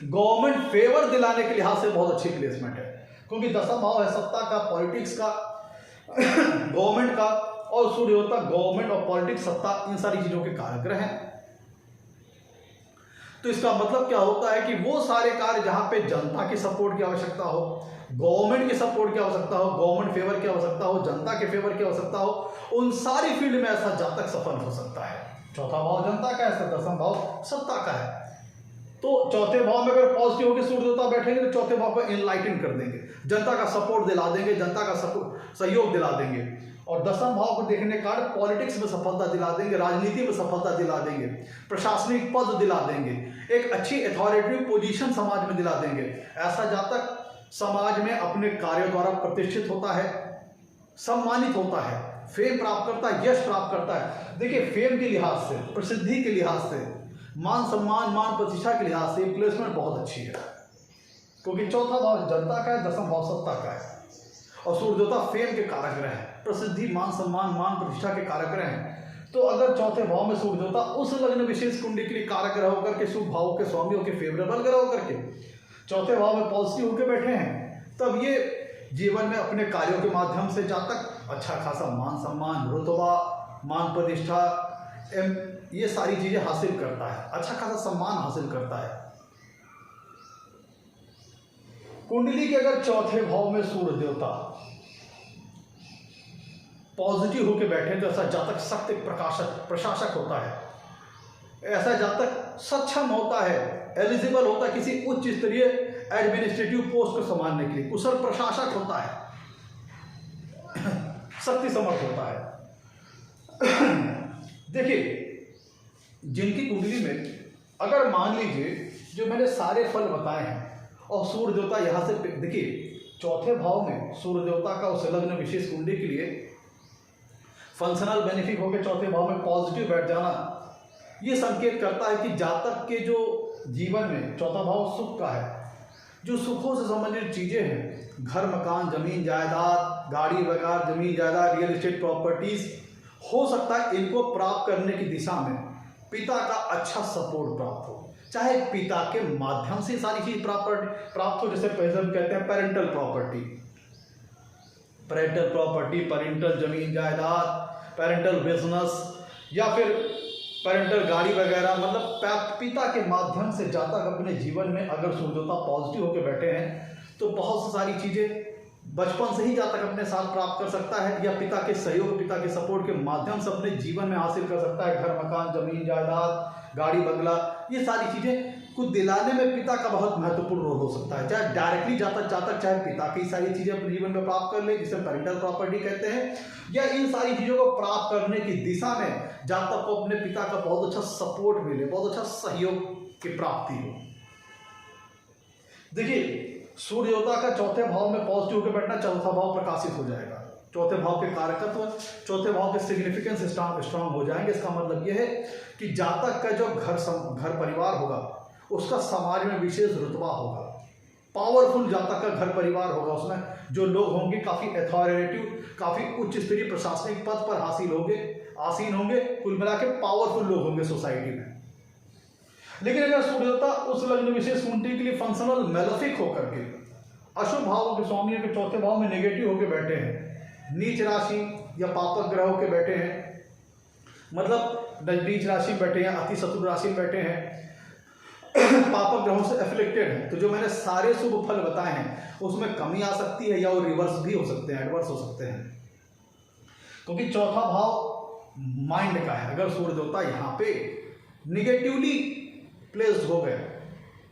गवर्नमेंट फेवर दिलाने के लिहाज से बहुत अच्छी प्लेसमेंट है, क्योंकि दसम भाव है सत्ता का, पॉलिटिक्स का, गवर्नमेंट का, और सूर्य देवता गवर्नमेंट और पॉलिटिक्स, सत्ता, इन सारी चीजों के कारक ग्रह हैं। तो इसका मतलब क्या होता है कि वो सारे कार्य जहां पे जनता के सपोर्ट की आवश्यकता हो, गवर्नमेंट के सपोर्ट की आवश्यकता हो, गवर्नमेंट फेवर की आवश्यकता हो, जनता के फेवर की आवश्यकता हो, उन सारी फील्ड में ऐसा जातक सफल हो सकता है। चौथा भाव जनता का है, दसम भाव सत्ता का है। तो चौथे भाव में अगर पॉजिटिव होकर सूर्य देवता बैठेंगे तो चौथे भाव को इनलाइटन कर देंगे, जनता का सपोर्ट दिला देंगे, जनता का सहयोग दिला देंगे। और दसम भाव को देखने के कारण पॉलिटिक्स में सफलता दिला देंगे, राजनीति में सफलता दिला देंगे, प्रशासनिक पद दिला देंगे, एक अच्छी अथॉरिटेटिव पोजीशन समाज में दिला देंगे। ऐसा जातक समाज में अपने कार्यों द्वारा प्रतिष्ठित होता है, सम्मानित होता है, फेम प्राप्त करता है, यश प्राप्त करता है। देखिए, फेम के लिहाज से, प्रसिद्धि के लिहाज से, मान सम्मान, मान प्रतिष्ठा के लिहाज से प्लेसमेंट बहुत अच्छी है, क्योंकि चौथा भाव जनता का है, दसम भाव सत्ता का है, और सूर्य देवता फेम के कारक ग्रह है, प्रसिद्धि, मान सम्मान, मान प्रतिष्ठा के कारक ग्रह हैं। तो अगर चौथे भाव में सूर्य देवता उस लग्न विशेष कुंडली के लिए कारक ग्रह होकर के, शुभ भाव के स्वामी होकर, फेवरेबल ग्रह होकर के चौथे भाव में पॉजिटिव होकर बैठे हैं, तब ये जीवन में अपने कार्यों के माध्यम से जातक अच्छा खासा मान सम्मान, रुतबा, मान प्रतिष्ठा, ये सारी चीजें हासिल करता है, अच्छा खासा सम्मान हासिल करता है। कुंडली के अगर चौथे भाव में सूर्य देवता पॉजिटिव होकर बैठे तो ऐसा जातक सख्त प्रशासक होता है, ऐसा जातक सक्षम होता है, एलिजिबल होता है किसी उच्च स्तरीय एडमिनिस्ट्रेटिव पोस्ट को संभालने के लिए, कुशल प्रशासक होता है, शक्ति समर्थ होता है। देखिए, जिनकी कुंडली में अगर मान लीजिए जो मैंने सारे फल बताए हैं और सूर्य देवता यहां से, देखिए चौथे भाव में सूर्य देवता का उस लग्न विशेष कुंडली के लिए फंक्शनल बेनिफिक होकर चौथे भाव में पॉजिटिव बैठ जाना, ये संकेत करता है कि जातक के जो जीवन में चौथा भाव सुख का है, जो सुखों से संबंधित चीज़ें हैं, घर मकान जमीन जायदाद, गाड़ी वगैरह, जमीन जायदाद, रियल एस्टेट प्रॉपर्टीज, हो सकता है इनको प्राप्त करने की दिशा में पिता का अच्छा सपोर्ट प्राप्त हो, चाहे पिता के माध्यम से सारी चीज प्राप्त हो, जैसे हम कहते हैं पेरेंटल प्रॉपर्टी, पेरेंटल जमीन जायदाद, पेरेंटल बिजनेस, या फिर पेरेंटल गाड़ी वगैरह, मतलब पिता के माध्यम से जातक अपने जीवन में अगर सूर्यदेवता पॉजिटिव होकर बैठे हैं तो बहुत सी सारी चीजें बचपन से ही जातक अपने साथ प्राप्त कर सकता है, या पिता के सहयोग, पिता के सपोर्ट के माध्यम से अपने जीवन में हासिल कर सकता है। घर मकान जमीन जायदाद, गाड़ी बंगला, ये सारी चीजें को दिलाने में पिता का बहुत महत्वपूर्ण रोल हो सकता है। चाहे डायरेक्टली जातक चाहे पिता की सारी चीजें अपने जीवन में प्राप्त कर ले, जिसे पेरेंटल प्रॉपर्टी कहते हैं, या इन सारी चीजों को प्राप्त करने की दिशा में जातक को अपने पिता का बहुत अच्छा सपोर्ट मिले, बहुत अच्छा सहयोग की प्राप्ति हो। देखिए, सूर्य देवता का चौथे भाव में पॉजिटिव होकर बैठना, चौथा भाव प्रकाशित हो जाएगा, चौथे भाव के कारकत्व, चौथे भाव के सिग्निफिकेंस स्ट्रांग हो जाएंगे। इसका मतलब यह है कि जातक का जो घर परिवार होगा उसका समाज में विशेष रुतबा होगा, पावरफुल जातक का घर परिवार होगा, उसमें जो लोग होंगे काफ़ी अथॉरिटेटिव, काफ़ी उच्च स्तरीय प्रशासनिक पद पर आसीन होंगे, कुल मिला के पावरफुल लोग होंगे सोसाइटी में। लेकिन अगर सूर्य देवता उस लग्न विशेष कुंडली के लिए फंक्शनल मेलेफिक होकर के अशुभ भावों के स्वामी के चौथे भाव में नेगेटिव होकर बैठे हैं, नीच राशि या पापक ग्रह होकर बैठे हैं, मतलब नीच राशि में बैठे हैं, अति शत्रु राशि में बैठे हैं, पापक ग्रहों से एफिलेक्टेड है, तो जो मैंने सारे शुभ फल बताए हैं उसमें कमी आ सकती है, या वो रिवर्स भी हो सकते हैं, एडवर्स हो सकते हैं, क्योंकि चौथा भाव माइंड का है। अगर सूर्य देवता यहाँ पे निगेटिवली प्लेस्ड हो गए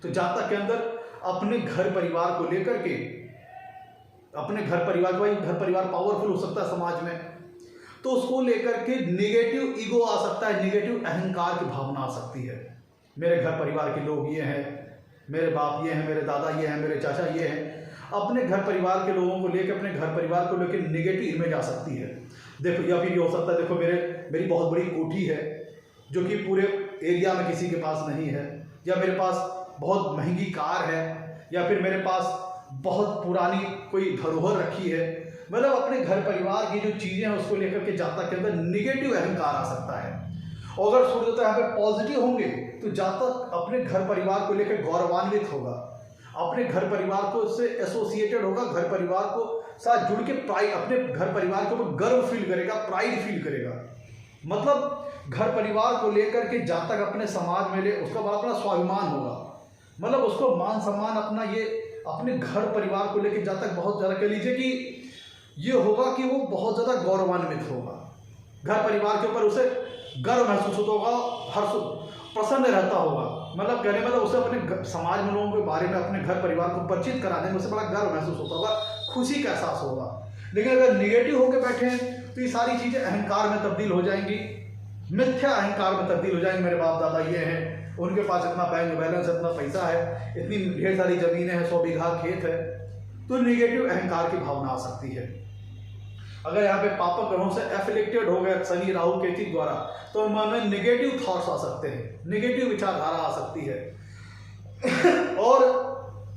तो जातक के अंदर अपने घर परिवार को लेकर के, अपने घर परिवार पावरफुल हो सकता है समाज में, तो उसको लेकर के निगेटिव ईगो आ सकता है, निगेटिव अहंकार की भावना आ सकती है। मेरे घर परिवार के लोग ये हैं, मेरे बाप ये हैं, मेरे दादा ये हैं, मेरे चाचा ये हैं, अपने घर परिवार के लोगों को लेकर, अपने घर परिवार को लेकर निगेटिव इमेज आ सकती है। देखो, या फिर ये हो सकता है, देखो मेरी बहुत बड़ी कोठी है जो कि पूरे एरिया में किसी के पास नहीं है, या मेरे पास बहुत महंगी कार है, या फिर मेरे पास बहुत पुरानी कोई धरोहर रखी है, मतलब अपने घर परिवार की जो चीज़ें हैं उसको लेकर के जातक के अंदर निगेटिव अहंकार आ सकता है। और अगर सूर्य देवता यहाँ पे पॉजिटिव होंगे तो जातक अपने घर परिवार को लेकर गौरवान्वित होगा, अपने घर परिवार को से एसोसिएटेड होगा, घर परिवार को साथ जुड़ के प्राइड, अपने घर परिवार के ऊपर गर्व फील करेगा, प्राइड फील करेगा, मतलब घर परिवार को लेकर के जातक अपने समाज में ले, उसका बड़ा अपना स्वाभिमान होगा, मतलब उसको मान सम्मान अपना, ये अपने घर परिवार को लेकर जातक बहुत ज़्यादा, कह लीजिए कि ये होगा कि वो बहुत ज़्यादा गौरवान्वित होगा, घर परिवार के ऊपर उसे गर्व महसूस होता होगा, हर्ष प्रसन्न रहता होगा, मतलब कहने मतलब उसे अपने समाज में लोगों के बारे में, अपने घर परिवार को परिचित कराने में उसे बड़ा गर्व महसूस होता होगा, खुशी का एहसास होगा। लेकिन अगर निगेटिव होकर बैठे हैं तो ये सारी चीज़ें अहंकार में तब्दील हो जाएंगी, मिथ्या अहंकार में तब्दील हो जाएंगे। मेरे बाप दादा ये हैं, उनके पास इतना बैंक बैलेंस, इतना पैसा है, इतनी ढेर सारी ज़मीनें हैं, 100 बीघा खेत है, तो निगेटिव अहंकार की भावना आ सकती है। अगर यहाँ पे पापक ग्रहों से एफिलेक्टेड हो गए शनि राहु केतु द्वारा, तो मन में निगेटिव थॉट्स आ सकते हैं, निगेटिव विचारधारा आ सकती है। और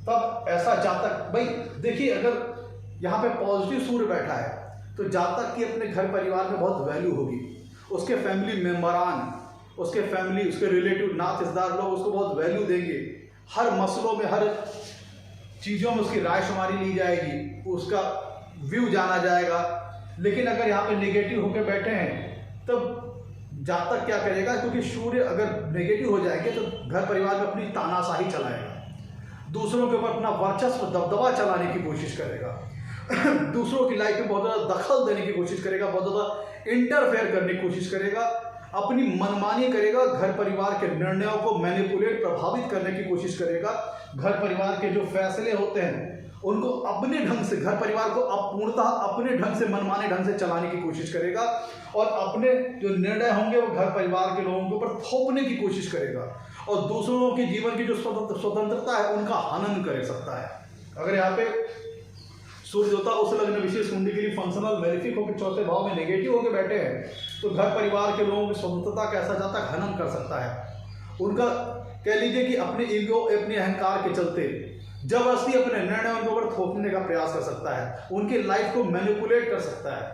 तब ऐसा जातक, भाई देखिए, अगर यहाँ पे पॉजिटिव सूर्य बैठा है तो जातक की अपने घर परिवार में बहुत वैल्यू होगी, उसके फैमिली मेम्बरान, उसके फैमिली, उसके रिलेटिव नातेदार लोग उसको बहुत वैल्यू देंगे, हर मसलों में, हर चीज़ों में उसकी राय शुमारी ली जाएगी, उसका व्यू जाना जाएगा। लेकिन अगर यहाँ पे नेगेटिव होकर बैठे हैं तब जातक क्या करेगा, क्योंकि सूर्य अगर नेगेटिव हो जाएंगे तो घर परिवार में अपनी तानाशाही चलाएगा, दूसरों के ऊपर अपना वर्चस्व दबदबा चलाने की कोशिश करेगा, दूसरों की लाइफ में बहुत ज़्यादा दखल देने की कोशिश करेगा, बहुत ज़्यादा इंटरफेयर करने की कोशिश करेगा, अपनी मनमानी करेगा, घर परिवार के निर्णयों को मैनिपुलेट, प्रभावित करने की कोशिश करेगा, घर परिवार के जो फैसले होते हैं उनको अपने ढंग से, घर परिवार को पूर्णतः अपने ढंग से, मनमाने ढंग से चलाने की कोशिश करेगा, और अपने जो निर्णय होंगे वो घर परिवार के लोगों के ऊपर थोपने की कोशिश करेगा, और दूसरों के जीवन की जो स्वतंत्रता है उनका हनन कर सकता है। अगर यहाँ पे सूर्य देवता उस लग्न विशेष कुंडली के लिए फंक्शनल मेलेफिक होकर चौथे भाव में नेगेटिव होकर बैठे हैं, तो घर परिवार के लोगों की स्वतंत्रता का ऐसा जाता हनन कर सकता है। उनका कह लीजिए कि अपने ईगो, अपने अहंकार के चलते जबरदस्ती अपने निर्णय उनके ऊपर थोपने का प्रयास कर सकता है, उनकी लाइफ को मैनिपुलेट कर सकता है,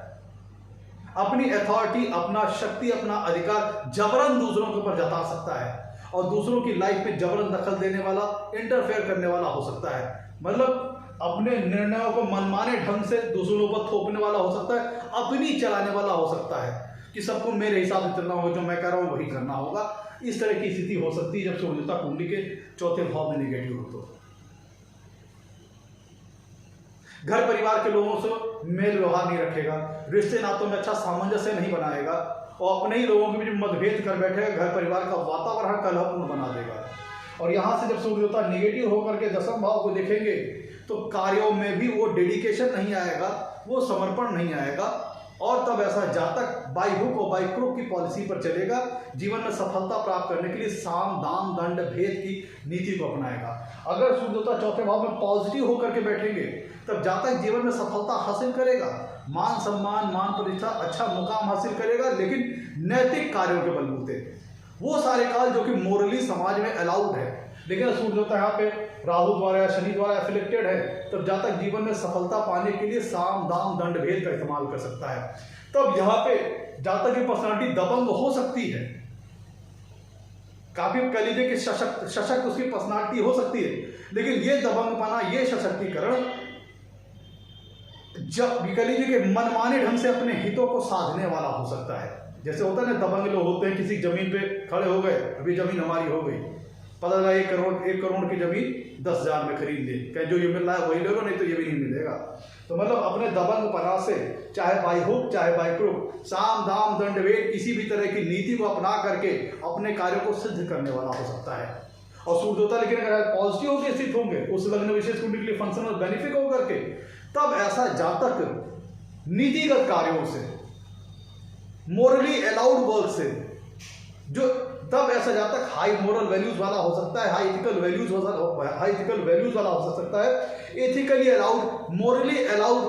अपनी अथॉरिटी, अपना शक्ति, अपना अधिकार जबरन दूसरों के ऊपर जता सकता है और दूसरों की लाइफ में जबरन दखल देने वाला, इंटरफेयर करने वाला हो सकता है। मतलब अपने निर्णयों को मनमाने ढंग से दूसरों पर थोपने वाला हो सकता है, अपनी चलाने वाला हो सकता है कि सबको मेरे हिसाब से चलना होगा, जो मैं कह रहा हूँ वही करना होगा। इस तरह की स्थिति हो सकती है जब सूर्य देवता कुंडली के चौथे भाव में नेगेटिव हो। तो घर परिवार के लोगों से मेल व्यवहार नहीं रखेगा, रिश्ते नातों में अच्छा सामंजस्य नहीं बनाएगा और अपने ही लोगों के बीच मतभेद कर बैठेगा, घर परिवार का वातावरण कलहपूर्ण बना देगा। और यहाँ से जब सूर्य देवता नेगेटिव होकर के दशम भाव को देखेंगे तो कार्यों में भी वो डेडिकेशन नहीं आएगा, वो समर्पण नहीं आएगा और तब ऐसा जातक बाई हुक और बाई क्रुक की पॉलिसी पर चलेगा, जीवन में सफलता प्राप्त करने के लिए साम दाम दंड भेद की नीति को अपनाएगा। अगर सूर्य देवता चौथे भाव में पॉजिटिव होकर के बैठेंगे तब जातक जीवन में सफलता हासिल करेगा, मान सम्मान, मान प्रतिष्ठा, अच्छा मुकाम हासिल करेगा, लेकिन नैतिक कार्यों के बलबूते, वो सारे कार्य जो कि मोरली समाज में अलाउड है। लेकिन सूर्य देवता यहाँ पे राहु द्वारा या शनि द्वारा एफिलेक्टेड है, तब जातक जीवन में सफलता पाने के लिए साम दाम दंड भेद का इस्तेमाल कर सकता है। तब यहाँ पे जातक की पर्सनालिटी दबंग हो सकती है, काफी कह लीजिए कि सशक्त उसकी पर्सनालिटी हो सकती है, लेकिन ये दबंगपना, ये सशक्तिकरण जब कह लीजिए कि मनमाने ढंग से अपने हितों को साधने वाला हो सकता है। जैसे होता है ना, दबंग लोग होते हैं, किसी जमीन पे खड़े हो गए, अभी जमीन हमारी हो गई, पता लगा 1 करोड़ की जमीन 10,000 में खरीद ले, कहीं जो ये मिल रहा है वही ले लो, नहीं तो ये भी नहीं मिलेगा। तो मतलब अपने दबंगपना से, चाहे बाई हुक चाहे बाई क्रुक, साम दाम दंड भेद किसी भी तरह की नीति को अपना करके अपने कार्यों को सिद्ध करने वाला हो सकता है। और सूर्य देवता लेकिन अगर पॉजिटिव होकर स्थित होंगे उस लग्न विशेष कुंडली के लिए फंक्शनल बेनिफिक होकर के, तब ऐसा जातक नीतिगत कार्यों से, मोरली अलाउड वर्क से, जो तब ऐसा जातक हाई मोरल वैल्यूज वाला हो सकता है, हाई इथिकल वैल्यूज वाला हो सकता है, एथिकली अलाउड, मोरली अलाउड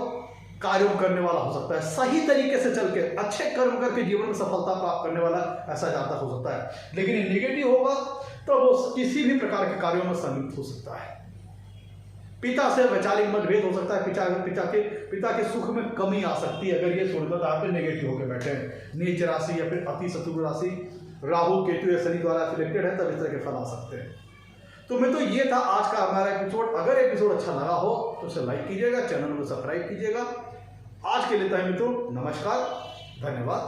कार्यों करने वाला हो सकता है, सही तरीके से चल के अच्छे कर्म करके जीवन में सफलता प्राप्त करने वाला ऐसा जातक हो सकता है। लेकिन ये नेगेटिव होगा तो वो किसी भी प्रकार के कार्यों में संलिप्त हो सकता है, पिता से वैचारिक मतभेद हो सकता है, पिता के सुख में कमी आ सकती है अगर ये सूर्य देवता पे नेगेटिव होकर बैठे हैं। नीच राशि या फिर अति शत्रु राशि राहु केतु या शनि द्वारा एफिलेक्टेड है, तब इस तरह के फल आ सकते हैं। तो मैं तो ये था आज का हमारा एपिसोड। अगर एपिसोड अच्छा लगा हो तो उसे लाइक कीजिएगा, चैनल को सब्सक्राइब कीजिएगा। आज के लिए मित्रों नमस्कार, धन्यवाद।